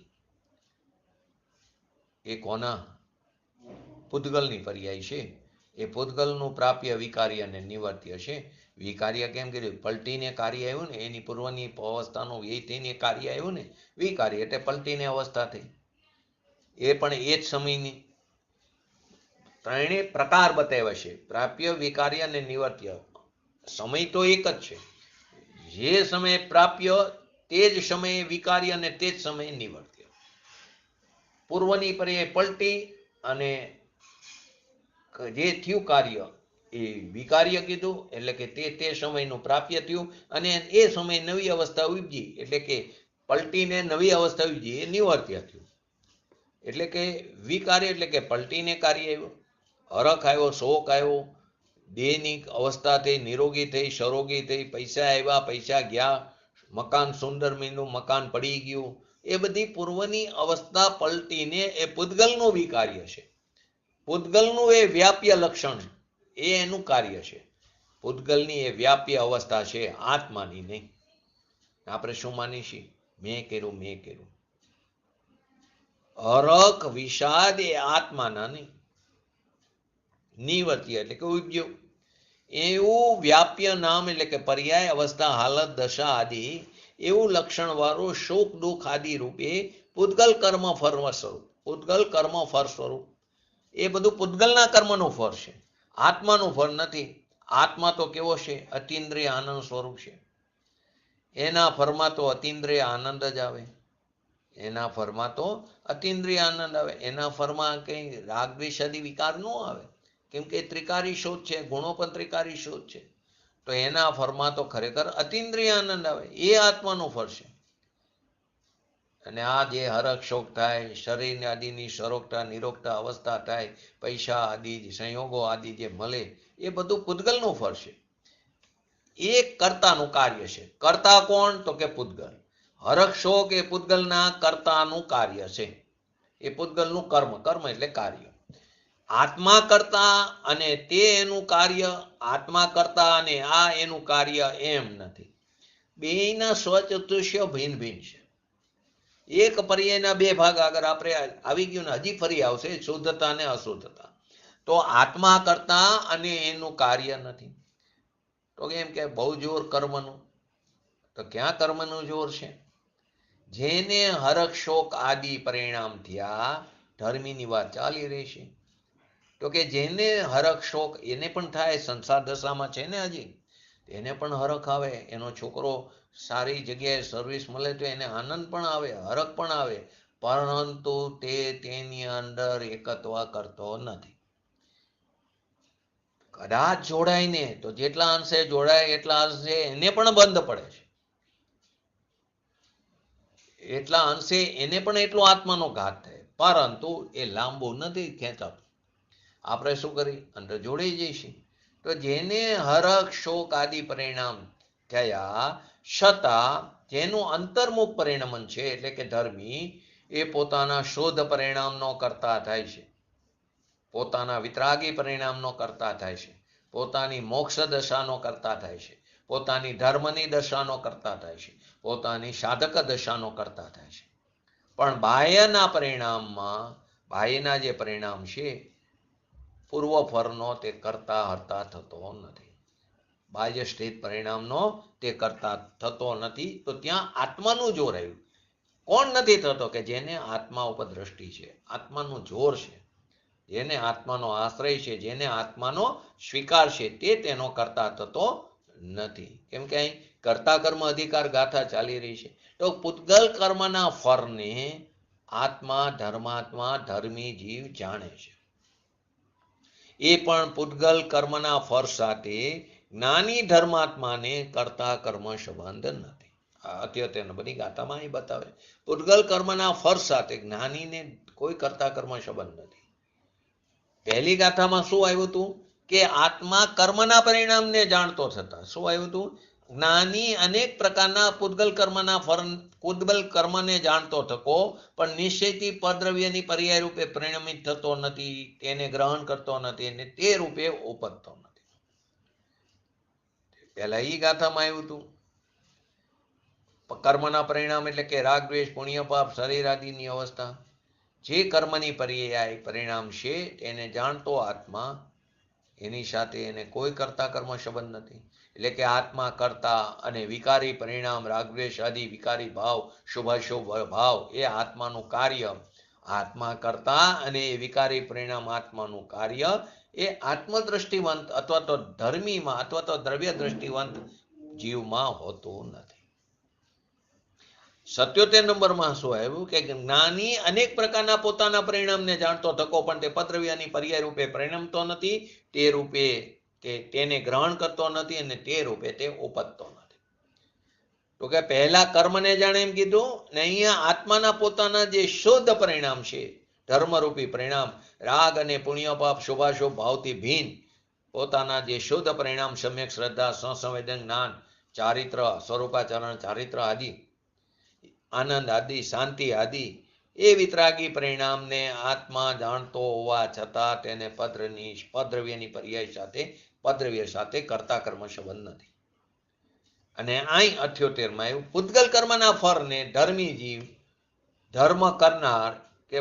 એ કોના? પૂતગલની પર્યાય છે. એ પૂતગલનું પ્રાપ્ય વિકાર્ય અને નિવર્ત્ય છે. વિકાર્ય કેમ કીધું? પલટીને કાર્ય આવ્યું ને, એની પૂર્વની અવસ્થાનું વ્યય થઈને કાર્ય આવ્યું ને, વિકાર્ય એટલે પલટીને અવસ્થા થઈ. એ પણ એ જ સમયની ત્રણેય પ્રકાર બતાવ્યા છે, પ્રાપ્ય, વિકાર્ય અને નિવર્ત્ય. સમય તો એક જ છે, જે સમયે પ્રાપ્ય તે જ સમયે વિકાર્ય અને તે જ સમયે નિવર્ત્ય. પૂર્વની પર્યાય પલટી અને જે થયું કાર્ય એ વિકાર્ય કીધું, એટલે કે તે સમયનું પ્રાપ્ય થયું, અને એ સમયે નવી અવસ્થા ઉપજી, એટલે કે પલટીને નવી અવસ્થા ઉપજી, એ નિવર્ત્ય થયું. એટલે કે વિકાર્ય એટલે કે પલટીને કાર્ય આવ્યો, હરખ આવ્યો, શોક આવ્યો, દેહની અવસ્થા થઈ, નિરોગી થઈ, સરોગી થઈ, પૈસા આવ્યા, પૈસા ગયા, મકાન સુંદર મીંડું, મકાન પડી ગયું, એ બધી પૂર્વની અવસ્થા પલટીને એ પૂતગલનું વિકાર્ય છે. પૂતગલનું એ વ્યાપ્ય લક્ષણ, એ એનું કાર્ય છે. પૂતગલની એ વ્યાપ્ય અવસ્થા છે, આત્માની નહીં. આપણે શું માનીશી? મેં કર્યું, મેં કર્યું. હરખ, વિષાદ એ આત્માના નહીં. નિવર્ત્ય એટલે કે ઉપજ્યો. એવું વ્યાપ્ય નામ એટલે કે પર્યાય, અવસ્થા, હાલત, દશા આદિ એવું લક્ષણ વાળું શોક દુઃખ આદિ રૂપે પૂતગલ કર્મ ફળ સ્વરૂપ, પૂતગલ કર્મ ફળ સ્વરૂપ, એ બધું પૂતગલના કર્મનું ફળ છે, આત્માનું ફળ નથી. આત્મા તો કેવો છે? અતિન્દ્રિય આનંદ સ્વરૂપ છે. એના ફળમાં તો અતિન્દ્રિય આનંદ જ આવે, એના ફળમાં તો અતિન્દ્રિય આનંદ આવે. એના ફળમાં કઈ રાગ દ્વેષ આદિ વિકાર ન આવે, કેમ કે ત્રિકારી શોધ છે, ગુણો પણ ત્રિકારી શોધ છે. તો એના ફળમાં તો ખરેખર અતિન્દ્રિય આનંદ આવે, એ આત્માનું ફળ છે. અને આ જે હરખ શોક થાય, શરીર આદિની સરોગતા નિરોગતા અવસ્થા થાય, પૈસા આદિ સંયોગો આદિ જે મળે, એ બધું પૂતગલનું ફળ છે. એ કર્તાનું કાર્ય છે. કર્તા કોણ? તો કે પૂતગલ. હરખ શોક એ પૂતગલના કર્તાનું કાર્ય છે, એ પૂતગલનું કર્મ, કર્મ એટલે કાર્ય. આત્મા કરતા અને તે એનું કાર્ય, આત્મા કરતા અને આ એનું કાર્ય એમ નથી. બેયના સ્વચતુષ્ય ભિન્ન ભિન્ન છે. એક પર્યાયના બે ભાગ આગળ આપણે આવી ગયું ને, હજી ફરી આવશે, શુદ્ધતા અને અશુદ્ધતા. તો આત્મા કરતા અને એનું કાર્ય નથી. તો એમ કે બહુ જોર કર્મનું, તો ક્યાં કર્મનું જોર છે? જેને હરખ શોક આદિ પરિણામ થયા, ધર્મીની વાત ચાલી રહી છે. તો કે જેને હરખ શોક એને પણ થાય, સંસાર દશામાં છે ને હજી, એને પણ હરખ આવે, એનો છોકરો સારી જગ્યાએ સર્વિસ મળે તો એને આનંદ પણ આવે, હરખ પણ આવે, પરંતુ તે તેની અંદર એકત્વ કરતો નથી. કદાચ જોડાય ને તો જેટલા અંશે જોડાય એટલા અંશે એને પણ બંધ પડે છે, એટલા અંશે એને પણ એટલો આત્માનો ઘાત થાય, પરંતુ એ લાંબુ નથી ખેંચાતું. આપણે શું કરી? અંદર જોડાઈ જઈશું. તો જેને હરખ શોક આદિ પરિણામ થયા છતાં જેનું અંતર્મુખ પરિણમન છે, એટલે કે ધર્મી, એ પોતાના શોધ પરિણામનો કરતા થાય છે, પોતાના વિતરાગી પરિણામનો કરતા થાય છે, પોતાની મોક્ષ દશાનો કરતા થાય છે, પોતાની ધર્મની દશાનો કરતા થાય છે, પોતાની સાધક દશાનો કરતા થાય છે. પણ બાહ્યના પરિણામમાં બાહ્યના જે પરિણામ છે પૂર્વ ફળનો તે કરતા હરતા થતો નથી. બાહ્ય સ્થિત પરિણામનો તે કરતા થતો નથી. તો ત્યાં આત્માનું જોર આવ્યું. કોણ નથી થતો? કે જેને આત્મા ઉપર દ્રષ્ટિ છે, આત્માનું જોર છે, જેને આત્માનો આશ્રય છે, જેને આત્માનો સ્વીકાર છે, તે તેનો કરતા થતો નથી. કેમ કે અહીં કર્તા કર્મ અધિકાર ગાથા ચાલી રહી છે. તો પૂતગલ કર્મના ફળને આત્મા, ધર્માત્મા, ધર્મી જીવ જાણે છે. એ પણ પૂતગલ કર્મના ફળ સાથે જ્ઞાની ધર્માત્માને કરતા કર્મ સંબંધ નથી. અત્યંત બધી ગાથામાં એ બતાવે પૂતગલ કર્મના ફળ સાથે જ્ઞાનીને કોઈ કરતા કર્મ સંબંધ નથી. પહેલી ગાથામાં શું આવ્યું હતું? કે આત્મા કર્મના પરિણામને જાણતો થતા શું આવ્યું હતું? જ્ઞાની અનેક પ્રકારના પૂતગલ કર્મના ફળ, પૂતગલ કર્મને જાણતો થકો, પણ નિશ્ચયથી પદ્રવ્યની પર્યાય રૂપે પરિણમિત થતો નથી, તેને ગ્રહણ કરતો નથી અને તે રૂપે ઉપજતો નથી. પહેલા એ ગાથામાં આવ્યું હતું કર્મના પરિણામ એટલે કે રાગ, દ્વેષ, પુણ્ય, પાપ, શરીર આદિની અવસ્થા. જે કર્મની પર્યાય પરિણામ છે તેને જાણતો આત્મા, એની સાથે એને કોઈ કરતા કર્મ સંબંધ નથી. એટલે કે આત્મા કરતા અને વિકારી પરિણામ, રાગદ્વેષ આદિ વિકારી ભાવ, શુભાશુભ ભાવ એ આત્માનું કાર્ય. આત્મા કરતા અને વિકારી પરિણામ આત્માનું કાર્ય એ આત્મદ્રષ્ટિવંત અથવા તો ધર્મીમાં અથવા તો દ્રવ્ય દ્રષ્ટિવંત જીવમાં હોતું નથી. 77 નંબરમાં શું આવ્યું? કે જ્ઞાની અનેક પ્રકારના પોતાના પરિણામને જાણતો થકો, પણ તે પદ્રવ્યની પર્યાય રૂપે પરિણમતો નથી, તે રૂપે તેને ગ્રહણ કરતો નથી અને તે રૂપે તે ઉપજતો નથી. તો કે પહેલા કર્મને જાણે એમ કીધું ને અહીંયા આત્માના પોતાના જે શુદ્ધ પરિણામ છે, ધર્મરૂપી પરિણામ, રાગ અને પુણ્ય પાપ શુભાશુભ ભાવથી ભિન્ન પોતાના જે શુદ્ધ પરિણામ, સમ્યક શ્રદ્ધા, સંસંવેદન જ્ઞાન, ચારિત્ર, સ્વરૂપાચરણ, ચારિત્ર આદિ, આનંદ આદિ, શાંતિ આદિ એ વિતરાગી પરિણામને આત્મા જાણતો હોવા છતાં તેને પદ્રવ્યની પર્યાય સાથે, પદ્રવ્ય સાથે કરતા કર્મ સંબંધ નથી. અને અહીં 78માં એવું પૂતગલ કર્મના ફળને ધર્મી જીવ, ધર્મ કરનાર કે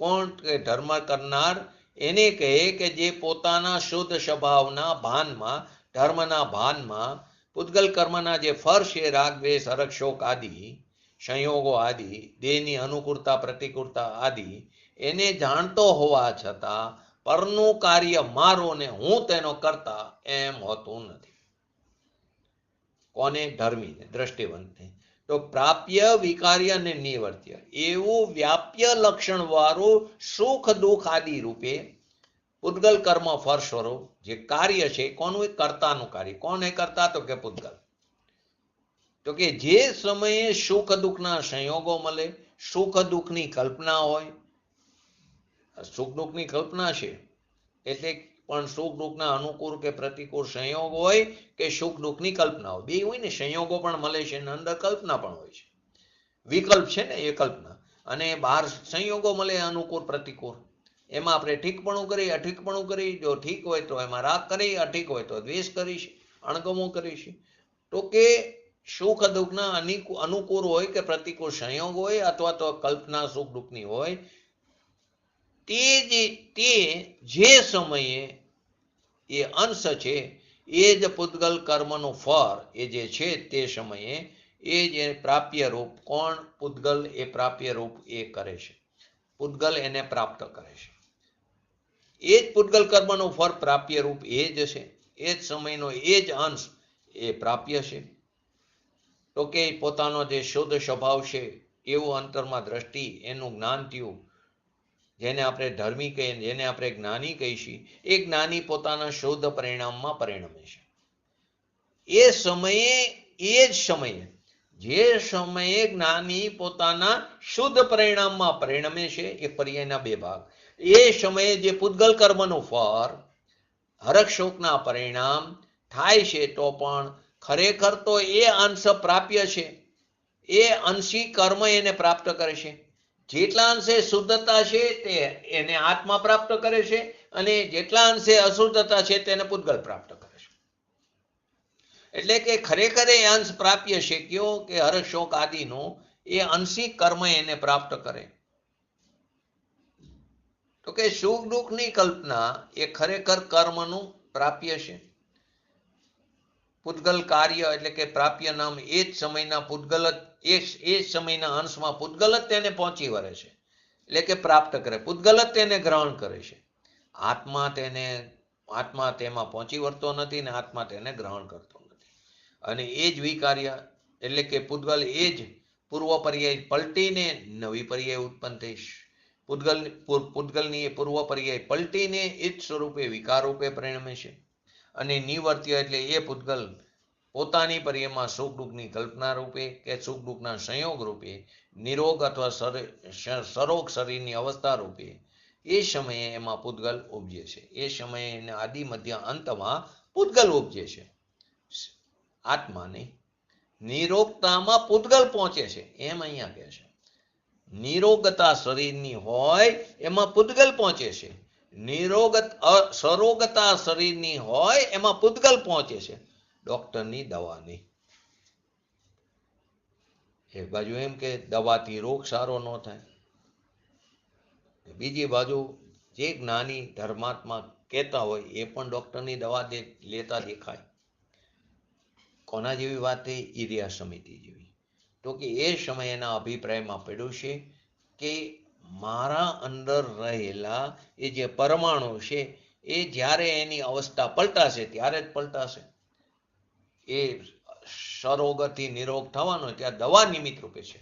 કોણ કે ધર્મ કરનાર એને કહે કે જે પોતાના શુદ્ધ સ્વભાવના ભાનમાં, ધર્મના ભાનમાં પૂતગલ કર્મના જે ફળ છે, રાગ, દ્વેષ, હરખ, શોક આદિ સંયોગો આદિ, દેહની અનુકૂળતા, પ્રતિકૂળતા આદિ એને જાણતો હોવા છતાં પરનું કાર્ય મારો ને હું તેનો કરતા એમ હોતું નથી. કોને? ધર્મીને, દ્રષ્ટિવંતને. તો પ્રાપ્ય, વિકાર્ય અને નિવર્ત્ય એવું વ્યાપ્ય લક્ષણ વાળું સુખ દુઃખ આદિ રૂપે પૂતગલ કર્મ ફળ સ્વરૂપ જે કાર્ય છે, કોનું? કર્તાનું કાર્ય. કોણ એ કરતા? તો કે પૂતગલ. તો કે જે સમયે સુખ દુઃખના સંયોગો મળે, સુખ દુઃખની કલ્પના હોય, સુખ દુઃખની કલ્પના છે એટલે પણ સુખ દુઃખના અનુકૂળ કે પ્રતિકૂળ સંયોગ હોય કે સુખ દુઃખની કલ્પના હોય, બે હોય ને, સંયોગો પણ મળે છે અને અંદર કલ્પના પણ હોય છે. વિકલ્પ છે ને એ કલ્પના, અને બહાર સંયોગો મળે અનુકૂળ પ્રતિકૂળ. એમાં આપણે ઠીકપણું કરી, અઠીકપણું કરી. જો ઠીક હોય તો એમાં રાગ કરી, અઠીક હોય તો દ્વેષ કરીશ, અણગમો કરીશ. તો કે સુખ દુઃખના અનુકૂળ હોય કે પ્રતિકૂળ સંયોગ હોય અથવા તો કલ્પના સુખ દુઃખની હોય, તે જે સમયે એ અંશ છે એ જ પૂતગલ કર્મનું ફળ એ જે છે તે સમયે એ જે પ્રાપ્ય રૂપ, કોણ? પૂતગલ એ પ્રાપ્ય રૂપ એ કરે છે, પૂતગલ એને પ્રાપ્ત કરે છે. એ જ પૂતગલ કર્મનું ફળ પ્રાપ્ય રૂપ એ જ છે, એ જ સમયનો એ જ અંશ એ પ્રાપ્ય છે. તો કે પોતાનો જે શુદ્ધ સ્વભાવ છે એવું અંતરમાં દ્રષ્ટિ, એનું જ્ઞાન થયું, જેને આપણે ધર્મી કહીએ, જેને આપણે જ્ઞાની કહીશું, એ જ્ઞાની પોતાના શુદ્ધ પરિણામમાં પરિણમે છે. એ જ સમયે જે સમયે જ્ઞાની પોતાના શુદ્ધ પરિણામમાં પરિણમે છે, એ પર્યાયના બે ભાગ. એ સમયે જે પૂતગલ કર્મનું ફળ, હરખ શોકના પરિણામ થાય છે, તો પણ ખરેખર તો એ અંશ પ્રાપ્ય છે, એ અંશી કર્મ એને પ્રાપ્ત કરે છે. જેટલા અંશે શુદ્ધતા છે તે એને આત્મા પ્રાપ્ત કરે છે, અને જેટલા અંશે અશુદ્ધતા છે તેને પૂતગલ પ્રાપ્ત કરે છે. એટલે કે ખરેખર એ અંશ પ્રાપ્ય છે કયો? કે હર્ષ શોક આદિનો એ અંશી કર્મ એને પ્રાપ્ત કરે. તો કે સુખ દુઃખની કલ્પના એ ખરેખર કર્મનું પ્રાપ્ય છે. પૂતગલ કાર્ય એટલે કે પ્રાપ્ય નામ એ જ સમયના પૂતગલ એ જ સમયના અંશમાં પૂતગલ જ તેને પહોંચી વળે છે, એટલે કે પ્રાપ્ત કરે. પૂતગલ જ તેને ગ્રહણ કરે છે. આત્મા તેમાં પહોંચી વળતો નથી ને આત્મા તેને ગ્રહણ કરતો નથી. અને એ જ વિકાર્ય એટલે કે પૂતગલ એ જ પૂર્વ પર્યાય પલટીને નવી પર્યાય ઉત્પન્ન થઈ. પૂતગલની એ પૂર્વ પર્યાય પલટીને એ જ સ્વરૂપે વિકાર રૂપે પરિણમે છે. અને નિવર્ત્ય એટલે એ પૂતગલ પોતાની પર્યાયમાં સુખ દુઃખની કલ્પના રૂપે કે સુખ દુઃખના સંયોગ રૂપે નિરોગ અથવા સરોગ શરીરની અવસ્થા રૂપે એ સમયે એમાં પૂતગલ ઉપજે છે. એ સમયે એને આદિ મધ્ય અંતમાં પૂતગલ ઉપજે છે. આત્માને નિરોગતામાં પૂતગલ પહોંચે છે એમ અહીંયા કહે છે. નિરોગતા શરીરની હોય એમાં પૂતગલ પહોંચે છે. સરોગતા શરીરની હોય એમાં પૂતગલ પહોંચે છે. ડોક્ટરની દવાની એક બાજુ એમ કે દવાથી રોગ સારો ન થાય, બીજી બાજુ જે જ્ઞાની ધર્માત્મા કહેતા હોય એ પણ ડોક્ટરની દવા લેતા દેખાય. કોના જેવી વાત થઈ? ઈરિયા સમિતિ જેવી. તો કે એ સમયના અભિપ્રાયમાં પડ્યું છે કે મારા અંદર રહેલા એ જે પરમાણુ છે એ જ્યારે એની અવસ્થા પલટાશે ત્યારે જ પલટાશે. એ સરોગથી નિરોગ થવાનો ત્યાં દવા નિમિત્ત રૂપે છે,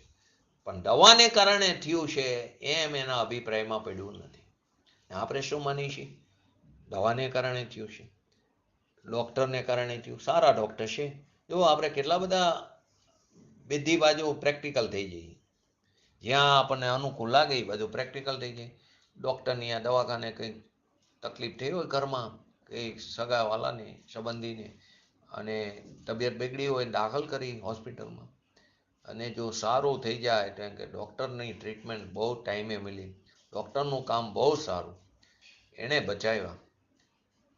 પણ દવાને કારણે થયું છે એમ એના અભિપ્રાયમાં પડ્યું નથી. આપણે શું માની છીએ? દવાને કારણે થયું છે, ડોક્ટરને કારણે થયું. સારા ડોક્ટર છે, જો આપણે કેટલા બધા બધી બાજુ પ્રેક્ટિકલ થઈ જઈએ. જ્યાં આપણને અનુકૂળ લાગે એ બધું પ્રેક્ટિકલ થઈ જાય. ડૉક્ટરની આ દવાખાને કંઈક તકલીફ થઈ હોય ઘરમાં, કંઈક સગાવાલાને સંબંધીને, અને તબિયત બગડી હોય દાખલ કરી હોસ્પિટલમાં, અને જો સારું થઈ જાય તો કે ડૉક્ટરની ટ્રીટમેન્ટ બહુ ટાઈમે મળી, ડૉક્ટરનું કામ બહુ સારું, એણે બચાવ્યા.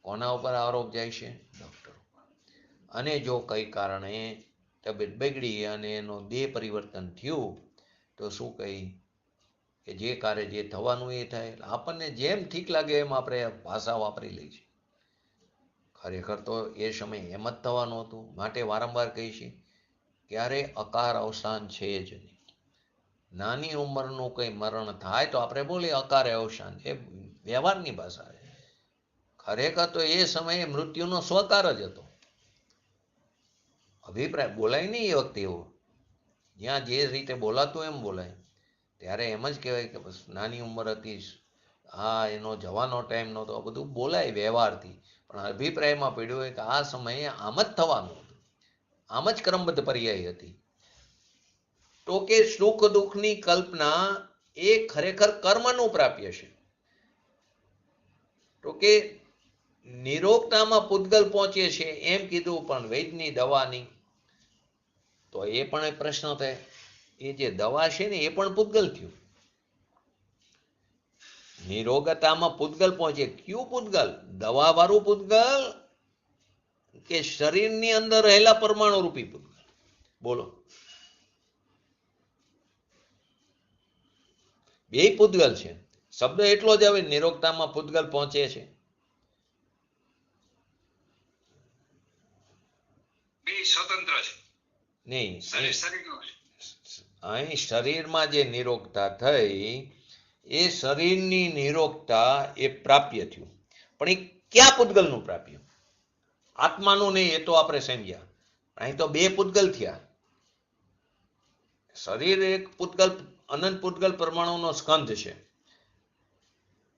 કોના ઉપર આરોપ જાય છે? ડૉક્ટર ઉપર. અને જો કંઈ કારણે તબિયત બગડી અને એનો દેહ પરિવર્તન થયું તો શું કહી કે જે કાર્ય જે થવાનું એ થાય. આપણને જેમ ઠીક લાગે એમ આપણે ભાષા વાપરી લઈએ છીએ. ખરેખર તો એ સમય એમ જ થવાનું હતું. માટે વારંવાર કહી છે ક્યારે અકાર અવસાન છે જ નહીં. નાની ઉંમરનું કંઈ મરણ થાય તો આપણે બોલીએ અકારે અવસાન, એ વ્યવહારની ભાષા છે. ખરેખર તો એ સમયે મૃત્યુનો સ્વકાર જ હતો. અભિપ્રાય બોલાય નહીં એ વખતે એવો, જ્યાં જે રીતે બોલાતું એમ બોલાય. ત્યારે એમ જ કહેવાય કે બસ નાની ઉંમર હતી, હા એનો જવાનો ટાઈમ નહોતો, આ બધું બોલાય વ્યવહારથી. પણ અભિપ્રાયમાં પડ્યું હોય કે આ સમયે આમ જ થવાનું હતું, આમ જ ક્રમબદ્ધ પર્યાય હતી. તો કે સુખ દુઃખની કલ્પના એ ખરેખર કર્મનું પ્રાપ્ય છે. તો કે નિરોગતામાં પૂતગલ પહોંચે છે એમ કીધું, પણ વૈદ્યની દવાની તો એ પણ એક પ્રશ્ન થાય. એ જે દવા છે ને એ પણ પૂતગલ થયું. નિરોગતામાં પૂતગલ પહોંચે. કયું પૂતગલ? દવા વાળું પૂતગલ કે શરીરની અંદર રહેલા પરમાણુ રૂપી પૂતગલ? બોલો. બે પૂતગલ છે. શબ્દ એટલો જ આવે, નિરોગતામાં પૂતગલ પહોંચે છે. સ્વતંત્ર છે નહીં, શરીરનું અહીં શરીરમાં જે નિરોગતા થઈ એ શરીરની નિરોગતા એ પ્રાપ્ય થયું. પણ એ ક્યાં પૂતગલનું પ્રાપ્ય? આત્માનું નહીં, એ તો આપણે સમજ્યા. અહીં તો બે પૂતગલ થયા. શરીર એક પૂતગલ, અનંત પૂતગલ પરમાણુનો સ્કંધ છે,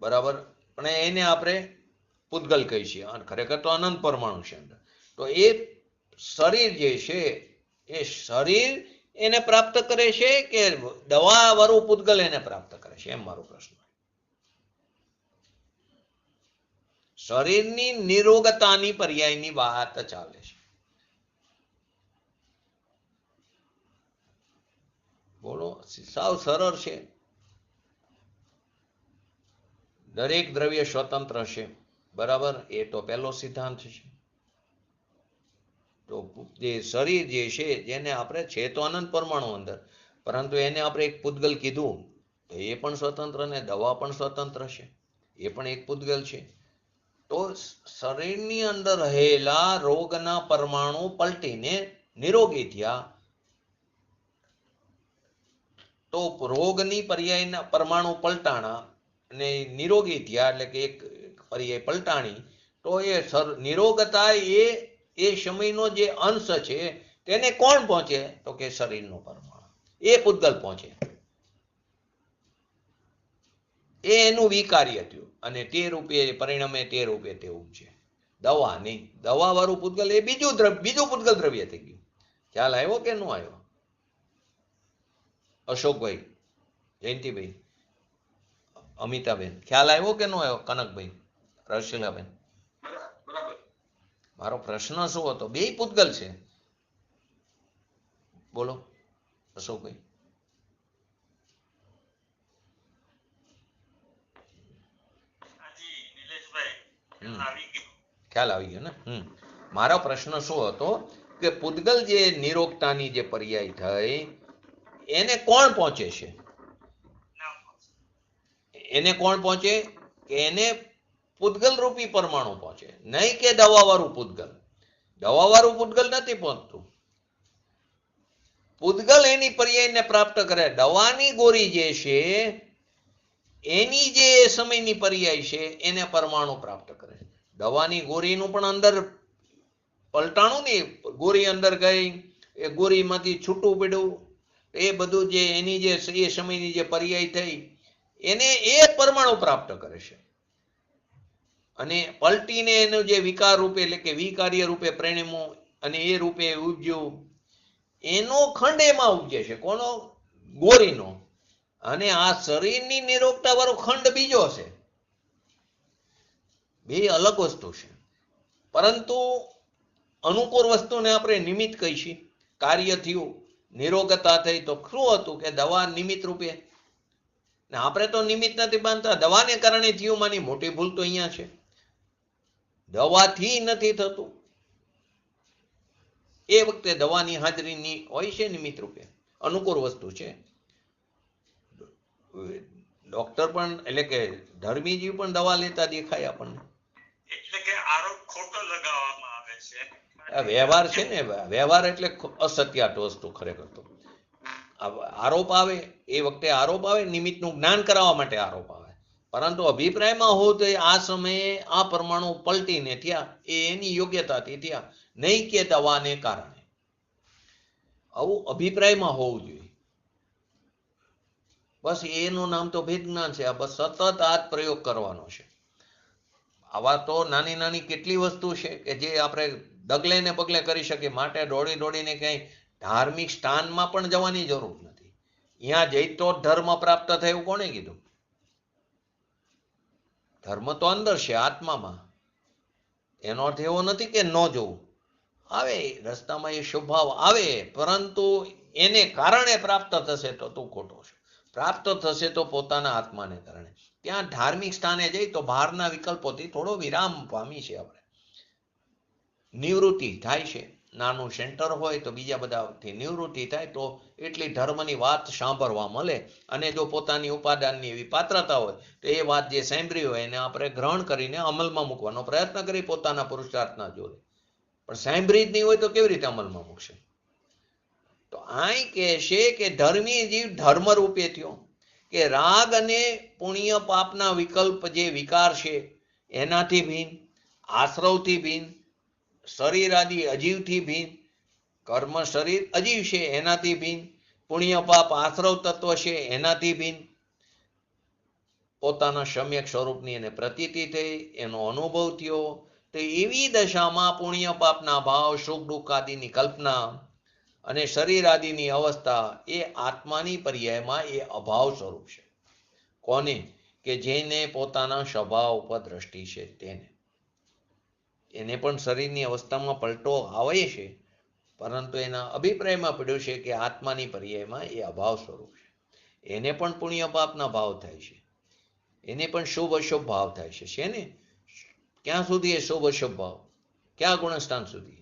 બરાબર, પણ એને આપણે પૂતગલ કહી છીએ. ખરેખર તો અનંત પરમાણુ છે અંદર. તો એ શરીર જે છે એ શરીર એને પ્રાપ્ત કરે છે કે દવા વાળું પૂતગલ એને પ્રાપ્ત કરે છે? એમ મારો પ્રશ્ન. શરીરની નિરોગતાની પર્યાયની વાત ચાલે છે. બોલો, સાવ સરળ છે. દરેક દ્રવ્ય સ્વતંત્ર છે, બરાબર, એ તો પહેલો સિદ્ધાંત છે. તો જે શરીર જે છે જેને આપણે છે તો અનંત પરમાણુ અંદર, પરંતુ એને આપણે એક પૂતગલ કીધું તો એ પણ સ્વતંત્ર ને દવા પણ સ્વતંત્ર છે. એ પણ એક પૂતગલ છે. તો શરીરની અંદર રહેલા રોગના પરમાણુ પલટીને નિરોગી થયા, તો રોગની પર્યાયના પરમાણુ પલટાણા અને નિરોગી થયા, એટલે કે એક પર્યાય પલટાણી, તો એ નિરોગતા એ સમયનો જે અંશ છે તેને કોણ પહોંચે? તો કે શરીરનો પરમાણુ, એ પૂતગલ પહોંચે. એ એનું વિકાર્ય થયું અને તે રૂપે પરિણમે તે રૂપે તે ઉપજે. દવા નહીં, દવા વાળું પૂતગલ એ બીજું પૂતગલ દ્રવ્ય થઈ ગયું. ખ્યાલ આવ્યો કે ન આવ્યો? અશોકભાઈ, જયંતિભાઈ, અમિતાબેન, ખ્યાલ આવ્યો કે ન આવ્યો? કનકભાઈ, રસીલાબેન, બરાબર. મારો પ્રશ્ન શું હતો? બે પૂતગલ છે. બોલો અશોકભાઈ. ખ્યાલ આવી ગયો ને? મારો પ્રશ્ન શું હતો કે પૂતગલ જે નિરોગતાની જે પર્યાય થઈ એને કોણ પહોંચે છે? એને કોણ પહોંચે? કે એને પૂતગલ રૂપી પરમાણુ પહોંચે, નહીં કે દવા વાળું પૂતગલ. દવા વાળું પૂતગલ નથી પહોંચતું. પૂતગલ એની પર્યાયને પ્રાપ્ત કરે. દવાની ગોળી જે છે એની જે સમયની પર્યાય છે એને પરમાણુ પ્રાપ્ત કરે. દવાની ગોળીનું પણ અંદર પલટાણું નહીં, ગોળી અંદર ગઈ, એ ગોળીમાંથી છૂટું પડ્યું, એ બધું જે એની જે એ સમયની જે પર્યાય થઈ એને એ પરમાણુ પ્રાપ્ત કરે છે. અને પલટીને એનું જે વિકાર રૂપે એટલે કે વિકાર્ય રૂપે પરિણમ્યું અને એ રૂપે ઉપજ્યું, એનો ખંડ એમાં ઉપજે છે. કોનો? ગોળીનો. અને આ શરીરની નિરોગતા વાળો ખંડ બીજો છે. બે અલગ વસ્તુ છે. પરંતુ અનુકૂળ વસ્તુને આપણે નિમિત્ત કહીશું. કાર્ય થયું, નિરોગતા થઈ, તો શું હતું કે દવા નિમિત્ત રૂપે. ને આપણે તો નિમિત્ત નથી બાંધતા. દવાને કારણે થયું માની મોટી ભૂલ તો અહીંયા છે. દવાથી નથી થતું. એ વખતે દવાની હાજરીની હોય છે નિમિત્ત રૂપે, અનુકૂળ વસ્તુ છે. ડોક્ટર પણ એટલે કે ધર્મીજી પણ દવા લેતા દેખાય આપણને. એટલે કે આરોપ ખોટો લગાવવામાં આવે છે. વ્યવહાર છે ને, વ્યવહાર એટલે અસત્યાટ વસ્તુ ખરેખર તો. આરોપ આવે એ વખતે આરોપ આવે, નિમિત્તનું જ્ઞાન કરાવવા માટે આરોપ આવે. પરંતુ અભિપ્રાયમાં હોવું તો આ સમયે આ પરમાણુ પલટીને થયા, એ એની યોગ્યતાથી થયા, નહીં કે દવાને કારણે. આવું અભિપ્રાયમાં હોવું જોઈએ. બસ એનું નામ તો ભેદ જ્ઞાન છે. આ બસ સતત આ જ પ્રયોગ કરવાનો છે. આવા તો નાની નાની કેટલી વસ્તુ છે કે જે આપણે ડગલે ને પગલે કરી શકીએ. માટે દોડીને ક્યાંય ધાર્મિક સ્થાનમાં પણ જવાની જરૂર નથી. અહીંયા જઈ તો ધર્મ પ્રાપ્ત થાય એવું કોણે કીધું? ધર્મ તો અંદર છે, આત્મામાં. એનો અર્થ એવો નથી કે ન જોવું. આવે રસ્તામાં એ સ્વભાવ આવે, પરંતુ એને કારણે પ્રાપ્ત થશે તો તું ખોટો છે. પ્રાપ્ત થશે તો પોતાના આત્માને કારણે. ત્યાં ધાર્મિક સ્થાને જઈ તો બહારના વિકલ્પોથી થોડો વિરામ પામી છે. આપણે નિવૃત્તિ થાય છે. નાનું સેન્ટર હોય તો બીજા બધાથી નિવૃત્તિ થાય તો એટલી ધર્મની વાત સાંભળવા મળે. અને જો પોતાની ઉપાદાનની એવી પાત્રતા હોય તો એ વાત જે સાંભળી હોય એને આપણે ગ્રહણ કરીને અમલમાં મૂકવાનો પ્રયત્ન કરી પોતાના પુરુષાર્થના જોડે. પણ સાંભળી જ નહીં હોય તો કેવી રીતે અમલમાં મૂકશે? તો અહીં કહે છે કે ધર્મી જીવ ધર્મ રૂપે થયો, કે રાગ અને પુણ્ય પાપના વિકલ્પ જે વિકાર છે એનાથી ભિન્ન, આશ્રવથી ભિન્ન, શરીર આદિ અજીવથી ભિન્ન, કર્મ શરીર અજીવ છે એનાથી ભિન્ન, પુણ્ય પાપ આશ્રવ તત્વ છે એનાથી ભિન્ન, પોતાના સમ્યક સ્વરૂપની એને પ્રતીતિ થઈ, એનો અનુભવ થયો. તો એવી દશામાં પુણ્ય પાપના ભાવ, સુખ દુઃખ આદિની કલ્પના અને શરીર આદિની અવસ્થા એ આત્માની પર્યાયમાં એ અભાવ સ્વરૂપ છે. કોને? કે જેને પોતાના સ્વભાવ ઉપર દ્રષ્ટિ છે તેને. એને પણ શરીરની અવસ્થામાં પલટો આવે છે, પરંતુ એના અભિપ્રાયમાં પડ્યું છે કે આત્માની પર્યાયમાં એ અભાવ સ્વરૂપ છે. એને પણ પુણ્ય પાપના ભાવ થાય છે, એને પણ શુભ અશુભ ભાવ થાય છે ને? ક્યાં સુધી એ શુભ અશુભ ભાવ? ક્યાં ગુણસ્થાન સુધી?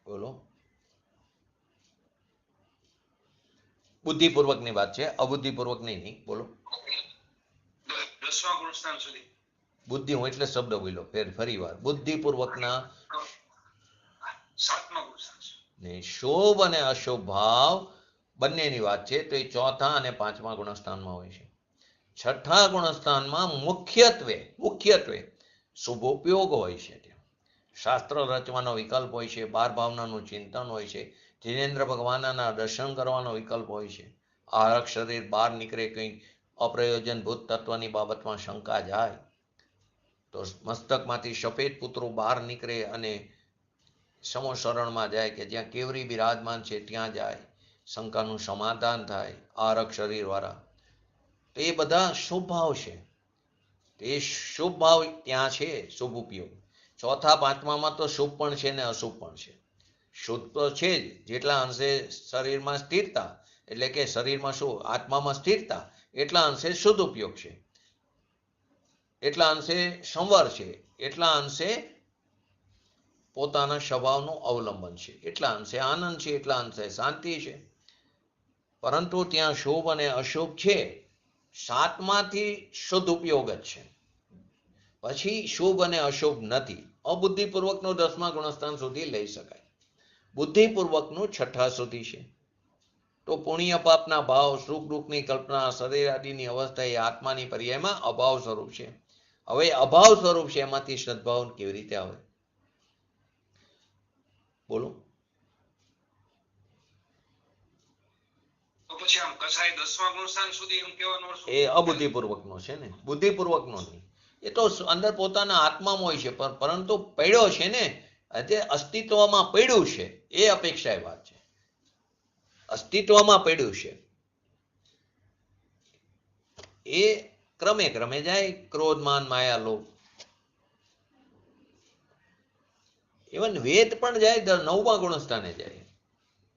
બોલો. બુદ્ધિપૂર્વકની વાત છે, અબુદ્ધિપૂર્વકની નહીં. બોલો. 10મા ગુણસ્થાન સુધી. બુદ્ધિ, હું એટલે શબ્દ બોલ્યો ફરી વાર. બુદ્ધિપૂર્વકના 7મા ગુણસ્થાન સુધી. ને શુભ અને અશુભ ભાવ બંનેની વાત છે તો એ ચોથા અને પાંચમા ગુણસ્થાનમાં હોય છે. છઠ્ઠા ગુણસ્થાનમાં મુખ્યત્વે શુભોપયોગ હોય છે. શાસ્ત્ર રચવાનો વિકલ્પ હોય છે, બાર ભાવનાનું ચિંતન હોય છે, જીનેન્દ્ર ભગવાનના દર્શન કરવાનો વિકલ્પ હોય છે. આરક શરીર બહાર નીકળે, કંઈ અપ્રયોજનભૂત તત્વની બાબતમાં શંકા જાય તો મસ્તકમાંથી સફેદ પુત્રો બહાર નીકળે અને સમોશરણમાં જાય કે જ્યાં કેવરી બિરાજમાન છે ત્યાં જાય, શંકાનું સમાધાન થાય આરક શરીરવાળા. તો એ બધા શુભ ભાવ છે. તે શુભ ભાવ ત્યાં છે, શુભ ઉપયોગ. ચોથા પાંચમામાં તો શુભ પણ છે ને અશુભ પણ છે. શુદ્ધ તો છે જ, જેટલા અંશે શરીરમાં સ્થિરતા, એટલે કે શરીરમાં શું, આત્મામાં સ્થિરતા, એટલા અંશે શુદ્ધ ઉપયોગ છે, એટલા અંશે સંવર છે, એટલા અંશે પોતાના સ્વભાવનું અવલંબન છે, એટલા અંશે આનંદ છે, એટલા અંશે શાંતિ છે. પરંતુ ત્યાં શુભ અને અશુભ છે. સાતમાંથી શુદ્ધ ઉપયોગ જ છે, પછી શુભ અને અશુભ નથી. અબુદ્ધિપૂર્વકનું 10મા ગુણસ્થાન સુધી લઈ શકાય, બુદ્ધિપૂર્વકનું છઠ્ઠા સુધી છે. તો પુણ્ય પાપના ભાવ, સુખ દુઃખની કલ્પના, શરીર આદિની અવસ્થા એ આત્માની પર્યાયમાં અભાવ સ્વરૂપ છે. હવે અભાવ સ્વરૂપ છે, એમાંથી સદભાવ કેવી રીતે આવે? બોલો. પછી આમ કસાય 10મા ગુણસ્થાન સુધી એમ કહેવાનો એ અબુદ્ધિપૂર્વકનો છે ને, બુદ્ધિપૂર્વકનો નહીં. એ તો અંદર પોતાના આત્મામાં હોય છે, પરંતુ પડ્યો છે ને, આજે અસ્તિત્વમાં પડ્યું છે, એ અપેક્ષા વાત છે. અસ્તિત્વમાં પડ્યું છે એ ક્રમે ક્રમે જાય, ક્રોધ માન માયા લોભ. ઇવન વેદ પણ જાય, 9મા ગુણસ્થાને જાય.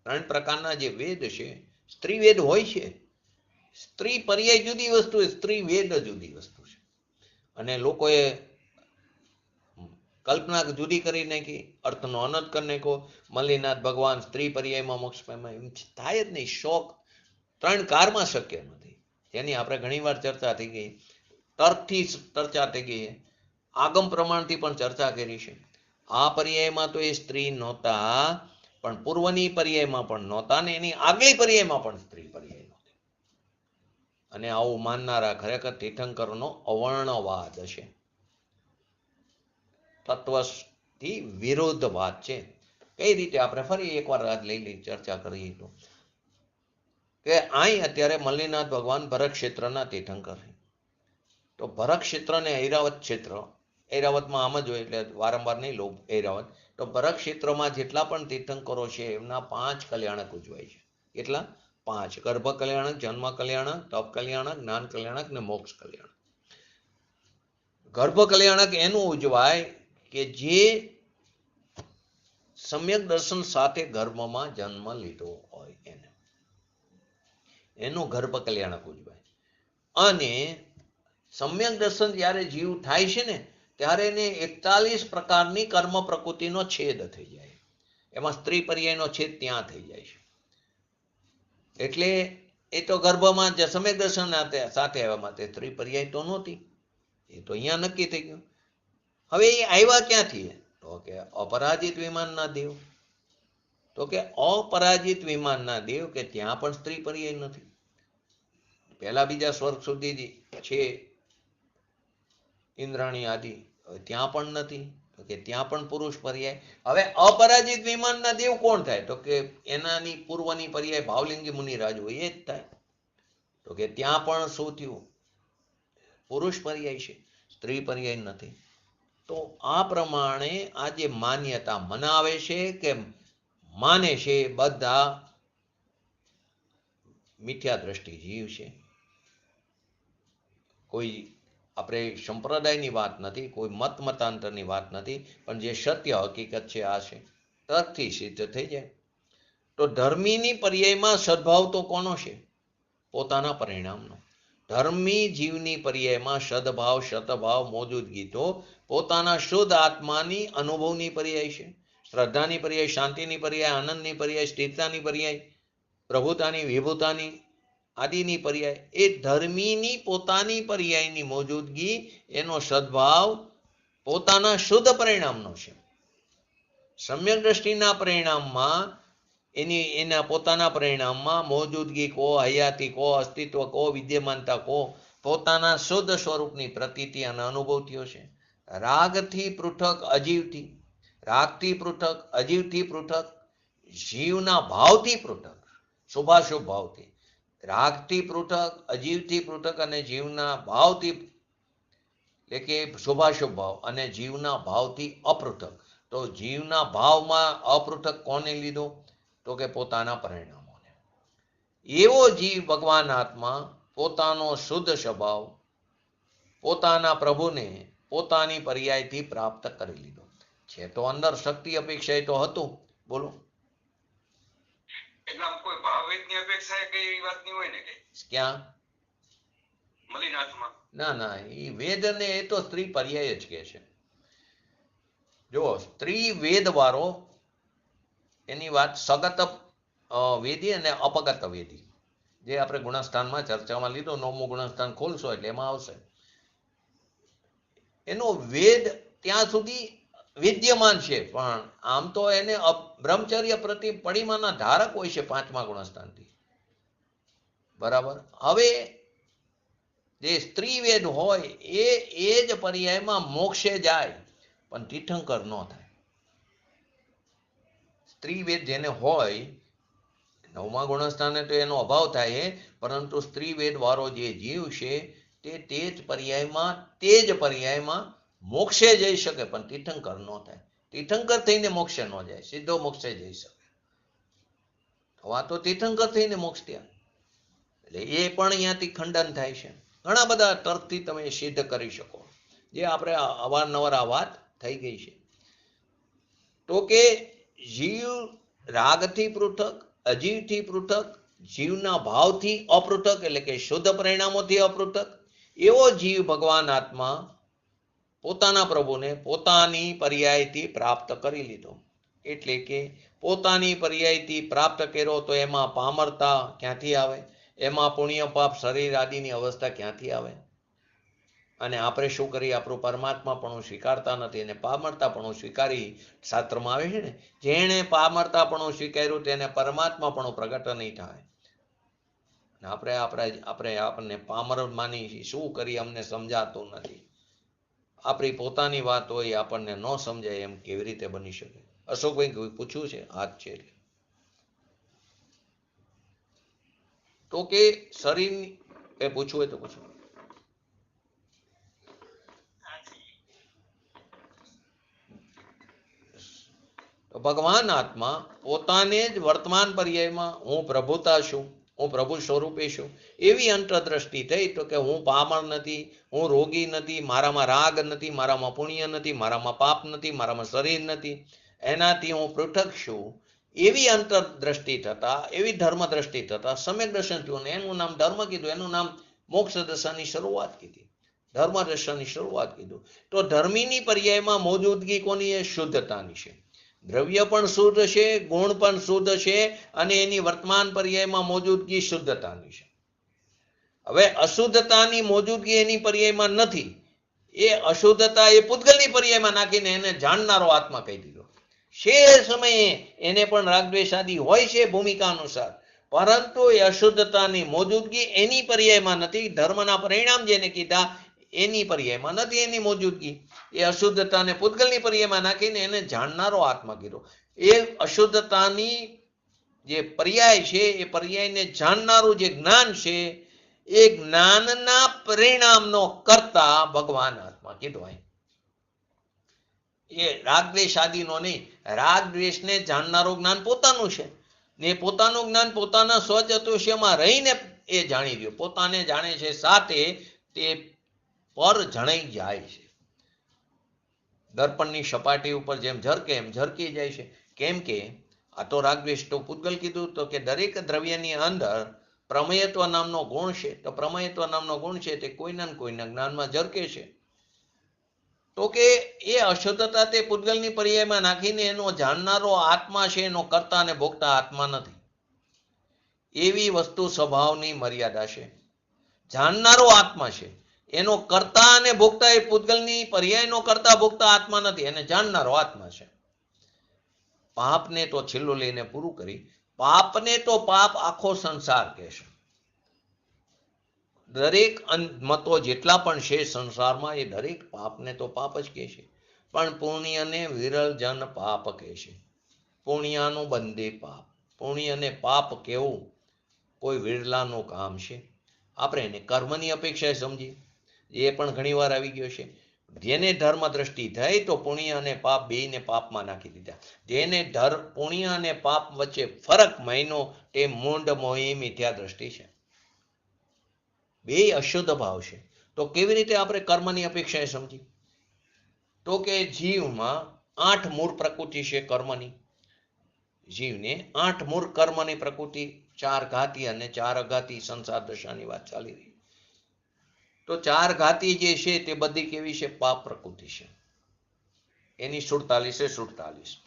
3 પ્રકારના જે વેદ છે, સ્ત્રી વેદ હોય છે. સ્ત્રી પર્યાય જુદી વસ્તુ છે, સ્ત્રી વેદ જુદી વસ્તુ છે. અને લોકોએ કલ્પના જુદી કરી નાખી, અર્થનો અનંત કરી નાખ્યો. મલ્લીનાથ ભગવાન સ્ત્રી પર્યાયમાં મોક્ષ પામ્યા, એમ થાય જ નહીં. શોક 3 કાળમાં શક્ય નથી, જેની આપણે ઘણીવાર ચર્ચા થઈ ગઈ, તર્કથી ચર્ચા થઈ ગઈ, આગમ પ્રમાણથી પણ ચર્ચા કરી છે. આ પર્યાયમાં તો એ સ્ત્રી નહોતા, પણ પૂર્વની પર્યાયમાં પણ નહોતા, ને એની આગલી પર્યાયમાં પણ સ્ત્રી પર્યાય નહોતી. અને આવું માનનારા ખરેખર તીર્થંકરનો અવર્ણવાદ છે, તત્વથી વિરુદ્ધ વાત છે. કઈ રીતે? આપણે ફરી એકવાર રાત લઈ ચર્ચા કરીએ તો કે અહીં અત્યારે મલ્લીનાથ ભગવાન ભરત ક્ષેત્રના તીર્થંકર છે. તો ભરત ક્ષેત્રને ઐરાવત ક્ષેત્ર, ઐરાવતમાં આમ જ હોય એટલે વારંવાર નહીં લો ઐરાવત. તો ભરત ક્ષેત્રમાં જેટલા પણ તીર્થંકરો છે એમના 5 કલ્યાણક ઉજવાય છે. કેટલા? 5. ગર્ભ કલ્યાણક, જન્મ કલ્યાણક, તપ કલ્યાણક, જ્ઞાન કલ્યાણક ને મોક્ષ કલ્યાણક. ગર્ભ કલ્યાણક એનું ઉજવાય કે જે સમ્યક દર્શન સાથે ગર્ભમાં જન્મ લીધો હોય એને, એનું ગર્ભ કલ્યાણક ઉજવાય. અને સમ્યક દર્શન જ્યારે જીવ થાય છે ને, ત્યારે એને 41 પ્રકારની કર્મ પ્રકૃતિનો છેદ થઈ જાય. એમાં સ્ત્રી પર્યાયનો છેદ ત્યાં થઈ જાય છે. એટલે એ તો ગર્ભમાં જ સમ્યક દર્શન સાથે આવ્યા, માટે સ્ત્રી પર્યાય તો નહોતી, એ તો અહીંયા નક્કી થઈ ગયું. હવે એ આવ્યા ક્યાંથી? તો કે અપરાજિત વિમાનના દેવ. તો કે અપરાજિત વિમાનના દેવ, કે ત્યાં પણ સ્ત્રી પર્યાય નથી. પહેલા બીજા સ્વર્ગ સુધી છે ઇન્દ્રાણી આદિ, ત્યાં પણ નથી. તો કે ત્યાં પણ પુરુષ પર્યાય. હવે અપરાજિત વિમાનના દેવ કોણ થાય? તો કે એનાની પૂર્વની પર્યાય ભાવલિંગી મુનિરાજ હોય એ જ થાય. તો કે ત્યાં પણ શું થયું? પુરુષ પર્યાય છે, સ્ત્રી પર્યાય નથી. તો આ પ્રમાણે આ જે માન્યતા મનાવે છે કે માને છે, બધા મિથ્યા દ્રષ્ટિ જીવ છે. કોઈ આપણે સંપ્રદાયની વાત નથી, કોઈ મત મતાંતરની વાત નથી, પણ જે સત્ય હકીકત છે આ છે, તર્કથી સિદ્ધ થઈ જાય. તો ધર્મીની પર્યાયમાં સદભાવ તો કોનો છે? પોતાના પરિણામનો. ધર્મી જીવની પર્યાયમાં સદભાવ, શતભાવ, મોજૂદગી તો પોતાના શુદ્ધ આત્માની અનુભવની પર્યાય છે. શ્રદ્ધાની પર્યાય, શાંતિની પર્યાય, આનંદની પર્યાય, સ્થિરતાની પર્યાય, પ્રભુતાની, વિભુતાની આદિની પર્યાય, એ ધર્મીની પોતાની પર્યાયની મોજૂદગી, એનો સદભાવ પોતાના શુદ્ધ પરિણામનો છે. સમ્યક દ્રષ્ટિના પરિણામમાં એના પોતાના પરિણામમાં મોજૂદગી કહો, હયાતી કહો, અસ્તિત્વ કહો, વિદ્યમાનતા કહો, પોતાના શુદ્ધ સ્વરૂપની પ્રતીતિ અને અનુભૂતિઓ છે. રાગથી પૃથક અજીવથી, રાગથી પૃથક, અજીવથી પૃથક, જીવના ભાવથી પૃથક, શુભાશુભ ભાવથી, રાગથી પૃથક, અજીવથી પૃથક અને જીવના ભાવથી, એટલે કે શુભાશુભ ભાવ અને જીવના ભાવથી અપૃથક. તો જીવના ભાવમાં અપૃથક કોને લીધો? તો કે પોતાના પરિણામોને. એવો જીવ ભગવાન આત્મા પોતાનો શુદ્ધ સ્વભાવ પોતાના પ્રભુને પોતાની પર્યાયથી પ્રાપ્ત કરી લીધો છે. તો અંદર શક્તિ અપેક્ષા તો હતું. બોલો, એટલે આમ કોઈ ભાવવેદની અપેક્ષા કે એવી વાત નહીં હોય ને કઈ ક્યાં? મલિનાથમાં? ના ના, એ વેદ ને એ તો સ્ત્રી પર્યાય જ કે છે. જો સ્ત્રી વેદ વાળો, એની વાત સગત વેદી અને અપગત વેદી, જે આપણે ગુણસ્થાનમાં ચર્ચામાં લીધો, 9મું ગુણસ્થાન ખોલશો એટલે એમાં આવશે. એનો વેદ ત્યાં સુધી વિદ્યમાન છે, પણ આમ તો એને બ્રહ્મચર્ય પ્રતિ પડિમાના ધારક હોય છે 5મા ગુણસ્થાનથી. બરાબર. હવે જે સ્ત્રી વેદ હોય એ જ પર્યાયમાં મોક્ષે જાય, પણ તીર્થંકર ન થાય. સ્ત્રી વેદ જેને હોય 9મા ગુણસ્થાને તો એનો અભાવ થાય, પરંતુ સ્ત્રી વેદ વાળો જે જીવ છે તે જ પર્યાયમાં મોક્ષે જઈ શકે, પણ તીર્થંકર ન થાય. તીર્થંકર થઈને મોક્ષે ન જાય, સીધો મોક્ષે જઈ શકે. તો આ તો તીર્થંકર થઈને મોક્ષ ત્યાં, એટલે એ પણ અહીંયાથી ખંડન થાય છે. ઘણા બધા તર્કથી તમે સિદ્ધ કરી શકો, જે આપણે અવારનવાર આ વાત થઈ ગઈ છે. તો કે જીવ રાગથી પૃથક, અજીવથી પૃથક, જીવના ભાવથી અપૃથક, એટલે કે શુદ્ધ પરિણામોથી અપૃથક, એવો જીવ ભગવાન આત્મા પોતાના પ્રભુને પોતાની પર્યાયથી પ્રાપ્ત કરી લીધો. એટલે કે પોતાની પર્યાયથી પ્રાપ્ત કર્યો તો એમાં પામરતા ક્યાંથી આવે? એમાં પુણ્ય પાપ શરીર આદિની અવસ્થા ક્યાંથી આવે? અને આપણે શું કરીએ? આપણું પરમાત્માપણું સ્વીકારતા નથી અને પામરતાપણું સ્વીકારી, શાસ્ત્રમાં આવે છે ને, જેણે પામરતાપણું સ્વીકાર્યું તેને પરમાત્માપણું પ્રગટ નહીં થાય. આપણને પામર માની શું કરીએ અમને સમજાતું નથી. આપણી પોતાની વાત હોય આપણને ન સમજાય એમ કેવી રીતે બની શકે? અશોકભાઈ પૂછ્યું છે, હાથ છે એટલે. તો કે શરીરની એ પૂછવું હોય તો પૂછવું. તો ભગવાન આત્મા પોતાને જ વર્તમાન પર્યાયમાં હું પ્રભુતા છું, હું પ્રભુ સ્વરૂપે છું, એવી અંતરદ્રષ્ટિ થઈ. તો કે હું પામર નથી, હું રોગી નથી, મારામાં રાગ નથી, મારામાં પુણ્ય નથી, મારામાં પાપ નથી, મારામાં શરીર નથી, એનાથી હું પૃથક છું. એવી અંતરદ્રષ્ટિ થતા, એવી ધર્મ દ્રષ્ટિ થતા સમ્યક દર્શન થયું. એનું નામ ધર્મ કીધું, એનું નામ મોક્ષ દશાની શરૂઆત કીધી, ધર્મ દશાની શરૂઆત કીધું. તો ધર્મીની પર્યાયમાં મોજૂદગી કોની? એ શુદ્ધતાની છે. દ્રવ્ય પણ શુદ્ધ છે, ગુણ પણ શુદ્ધ છે, અને એની વર્તમાન પર્યાયમાં મોજૂદગી શુદ્ધતાની છે. હવે અશુદ્ધતાની મોજૂદગી એની પર્યાયમાં નથી. એ અશુદ્ધતા એ પૂતગલની પર્યાયમાં નાખીને એને જાણનારો આત્મા કહી દીધો. છે સમયે એને પણ રાગદ્વેષાદી હોય છે ભૂમિકા અનુસાર, પરંતુ એ અશુદ્ધતાની મોજૂદગી એની પર્યાયમાં નથી. ધર્મના પરિણામ જેને કીધા એની પર્યાયમાં નથી એની મોજૂદગી. એ અશુદ્ધતાને પૂતગલની પર્યાયમાં નાખીને એને જાણનારો આત્મા કીધો. એ અશુદ્ધતાની જે પર્યાય છે, એ પર્યાયને જાણનારું જે જ્ઞાન છે, એ જ્ઞાનના પરિણામનો કરતા ભગવાન આત્મા કીધો. એ રાગદ્વેષ આદિનો નહીં. રાગદ્વેષને જાણનારું જ્ઞાન પોતાનું છે, ને પોતાનું જ્ઞાન પોતાના સ્વચતુષ્યમાં રહીને એ જાણી રહ્યો, પોતાને જાણે છે, સાથે તે પર જણાઈ જાય છે. દર્પણની સપાટી ઉપર જેમ ઝરકે એમ ઝરકી જાય છે. કેમ કે આ તો રાગદ્વેષ તો પૂતગલ કીધું. તો કે દરેક દ્રવ્યની અંદર પ્રમેયત્વ નામનો ગુણ છે. તો પ્રમેયત્વ નામનો ગુણ છે તે કોઈના ને કોઈના જ્ઞાનમાં ઝરકે છે. તો કે એ અશુદ્ધતા તે પૂતગલની પર્યાયમાં નાખીને એનો જાણનારો આત્મા છે, એનો કરતા અને ભોગતા આત્મા નથી. એવી વસ્તુ સ્વભાવની મર્યાદા છે. જાણનારો આત્મા છે, એનો કર્તા અને ભોગતા એ પૂતગલની પર્યાયનો કર્તા ભોગતા આત્મા નથી, એને જાણનારો આત્મા છે. પાપને તો છેલ્લું લઈને પૂરું કરી, પાપને તો પાપ આખો સંસાર કહેશે. દરેક મતો જેટલા પણ છે સંસારમાં, એ દરેક પાપને તો પાપ જ કહે છે. પણ પુણ્યને વિરલ જન પાપ કહે છે. પુણ્યનું બંધે પાપ. પુણ્ય અને પાપ કેવું કોઈ વિરલાનું કામ છે. આપણે એને કર્મની અપેક્ષાએ સમજીએ, એ પણ ઘણી વાર આવી ગયો છે. જેને ધર્મ દ્રષ્ટિ થઈ તો પુણ્ય અને પાપ બેયને પાપમાં નાખી દીધા. જેને પુણ્ય અને પાપ વચ્ચે ફરક માન્યો તે મૂંડ મોહી મિથ્યા દ્રષ્ટિ છે. બે અશુદ્ધ ભાવ છે. તો કેવી રીતે આપણે કર્મની અપેક્ષાએ સમજી? તો કે જીવમાં 8 મૂળ પ્રકૃતિ છે કર્મની. જીવને 8 મૂળ કર્મની પ્રકૃતિ, 4 ઘાતી અને 4 અઘાતી સંસાર દશાની વાત ચાલી રહી. તો 4 ઘાતી જે છે તે બધી કેવી છે? પાપ પ્રકૃતિ છે. એની 47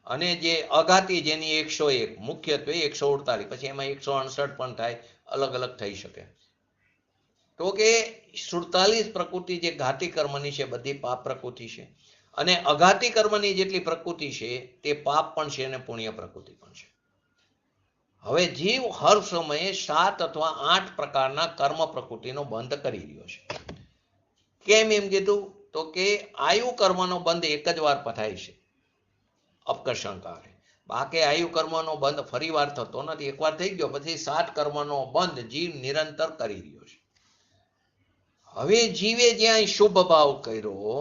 અને જે અઘાતી જેની 101, મુખ્યત્વે 148, પછી એમાં 168 પણ થાય, અલગ અલગ થઈ શકે. તો કે 47 પ્રકૃતિ જે ઘાતી કર્મની છે બધી પાપ પ્રકૃતિ છે. અને અઘાતી કર્મની જેટલી પ્રકૃતિ છે તે પાપ પણ છે અને પુણ્ય પ્રકૃતિ પણ છે. હવે જીવ હર સમયે 7 અથવા 8 પ્રકારના કર્મ પ્રકૃતિનો બંધ કરી રહ્યો છે. કેમ એમ કીધું? તો કે આયુ કર્મનો બંધ એક જ વાર પથાય છે અપકર્ષણકારે. બાકી આયુ કર્મનો બંધ ફરી વાર થતો નથી. એકવાર થઈ ગયો પછી 7 કર્મનો બંધ જીવ નિરંતર કરી રહ્યો છે. હવે જીવે જ્યાં શુભ ભાવ કર્યો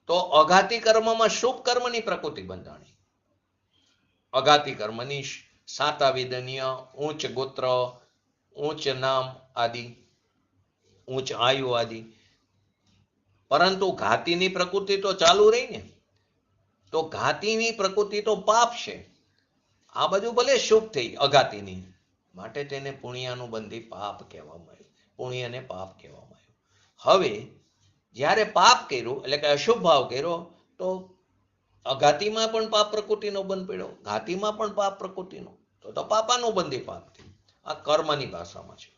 તો અઘાતી કર્મમાં શુભ કર્મની પ્રકૃતિ બંધાણી. અઘાતી કર્મની સાતાવેદનીય, ઉચ્ચ ગોત્ર, ઉચ્ચ નામ આદિ, ઉચ્ચ આયુ આદિ. પરંતુ ઘાતીની પ્રકૃતિ તો ચાલુ રહી ને. તો ઘાતીની પ્રકૃતિ તો પાપ છે. આ બધું ભલે શુભ થઈ અઘાતીની, માટે તેને પુણ્યાનુબંધી પાપ કહેવામાં આવ્યું. પુણ્યને પાપ કહેવામાં આવ્યું. હવે જ્યારે પાપ કર્યું એટલે કે અશુભ ભાવ કર્યો તો અઘાતીમાં પણ પાપ પ્રકૃતિનો બંધ પડ્યો, ઘાતીમાં પણ પાપ પ્રકૃતિનો, તો પાપાનુબંધી પાપ થયું. આ કર્મની ભાષામાં છે.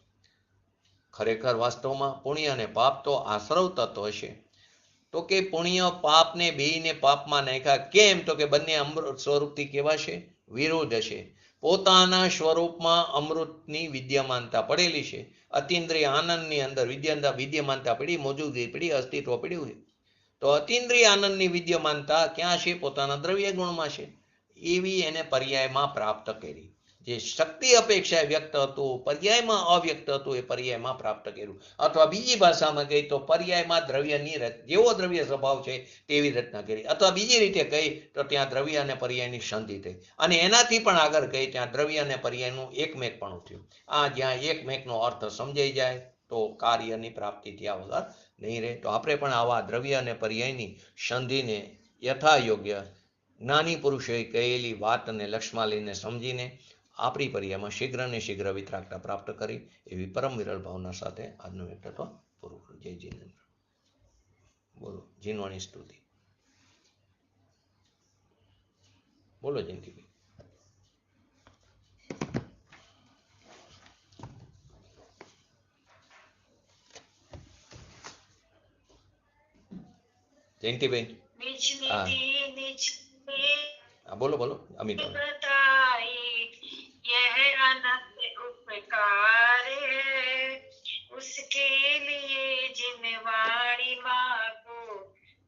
ખરેખર વાસ્તવમાં પુણ્ય અને પાપ તો આશ્રવ તત્વ છે. તો કે પુણ્ય પાપને બેયને પાપમાં નાખ્યા. કેમ? તો કે બંને અમૃત સ્વરૂપથી કેવા છે? વિરુદ્ધ છે. પોતાના સ્વરૂપમાં અમૃતની વિદ્યમાનતા પડેલી છે. અતિન્દ્રિય આનંદની અંદર વિદ્યમાનતા પડી, મોજૂદગી પડી, અસ્તિત્વ પડ્યું છે. તો અતિન્દ્રિય આનંદની વિદ્યમાનતા ક્યાં છે? પોતાના દ્રવ્ય ગુણમાં છે. એવી એને પર્યાયમાં પ્રાપ્ત કરી. જે શક્તિ અપેક્ષાએ વ્યક્ત હતું, પર્યાયમાં અવ્યક્ત હતું, એ પર્યાયમાં પ્રાપ્ત કર્યું. અથવા બીજી ભાષામાં કહી તો પર્યાયમાં દ્રવ્યની જેવો દ્રવ્ય સ્વભાવ છે તેવી રચના કરી. અથવા બીજી રીતે કહી તો ત્યાં દ્રવ્ય અને પર્યાયની સંધિ થઈ. અને એનાથી પણ આગળ કહી ત્યાં દ્રવ્ય અને પર્યાયનું એકમેકપણું થયું. આ જ્યાં એકમેકનો અર્થ સમજાઈ જાય તો કાર્યની પ્રાપ્તિ થયા વગર નહીં રહે. તો આપણે પણ આવા દ્રવ્ય અને પર્યાયની સંધિને યથાયોગ્ય જ્ઞાની પુરુષોએ કહેલી વાતને લક્ષ્યમાં લઈને સમજીને આપણી પર્યાયમાં શીઘ્ર ને શીઘ્ર વિતરાગતા પ્રાપ્ત કરી એવી પરમ વિરલ ભાવના સાથે આજનું વ્યક્તિત્વ પૂરું કરું. જય જીનેન્દ્ર. બોલો જીનવાણી સ્તુતિ. બોલો જયંતિભાઈ. જયંતિભાઈ હા બોલો બોલો. અમિત उसके लिए जिनवाणी माँ को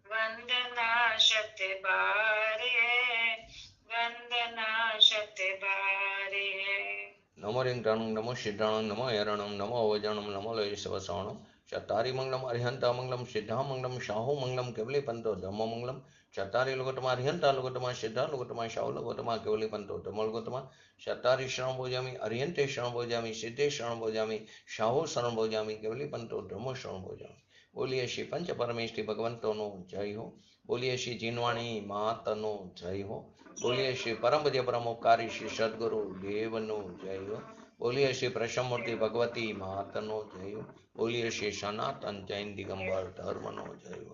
वंदना शत बार है, वंदना शत बार है. નમો રિંગટાણું નમો સિદ્ધાણું નમો હેરણમ નમો અવજાણમ નમો લય સવસાણમ ચતારી મંગલમ અરિહંતા મંગલમ સિદ્ધા મંગલમ શાહુ મંગલમ કેવલી પંતો ધમ્મ મંગલમ ચતારી લુગતમાં અરિહંતા લુગતમાં સિદ્ધા લુગતમાં શાહુ લુગતમાં કેવલી પંતો ધમ્મ લુગતમાં ચતારી શરણ ભોજામી અરિહંતે શરણ ભોજામી સિદ્ધે શરણ ભોજામી શાહુ શરણ ભોજામી કેવલી પંતો ધમ્મ શરણ ભોજામી. બોલીએ શ્રી પંચ પરમેશ્વરી ભગવંતોનો જય હો. બોલીએ શ્રી જીનવાણી માતનો જય હો. બોલીએ શ્રી પરમ પૂજ્ય પરમોપકારી શ્રી સદગુરુ દેવનો જય હો. બોલીએ શ્રી પ્રસમમૂર્તિ ભગવતી માતનો જય હો. બોલીએ શ્રી સનાતન જૈન દિગંબર ધર્મનો જય હો.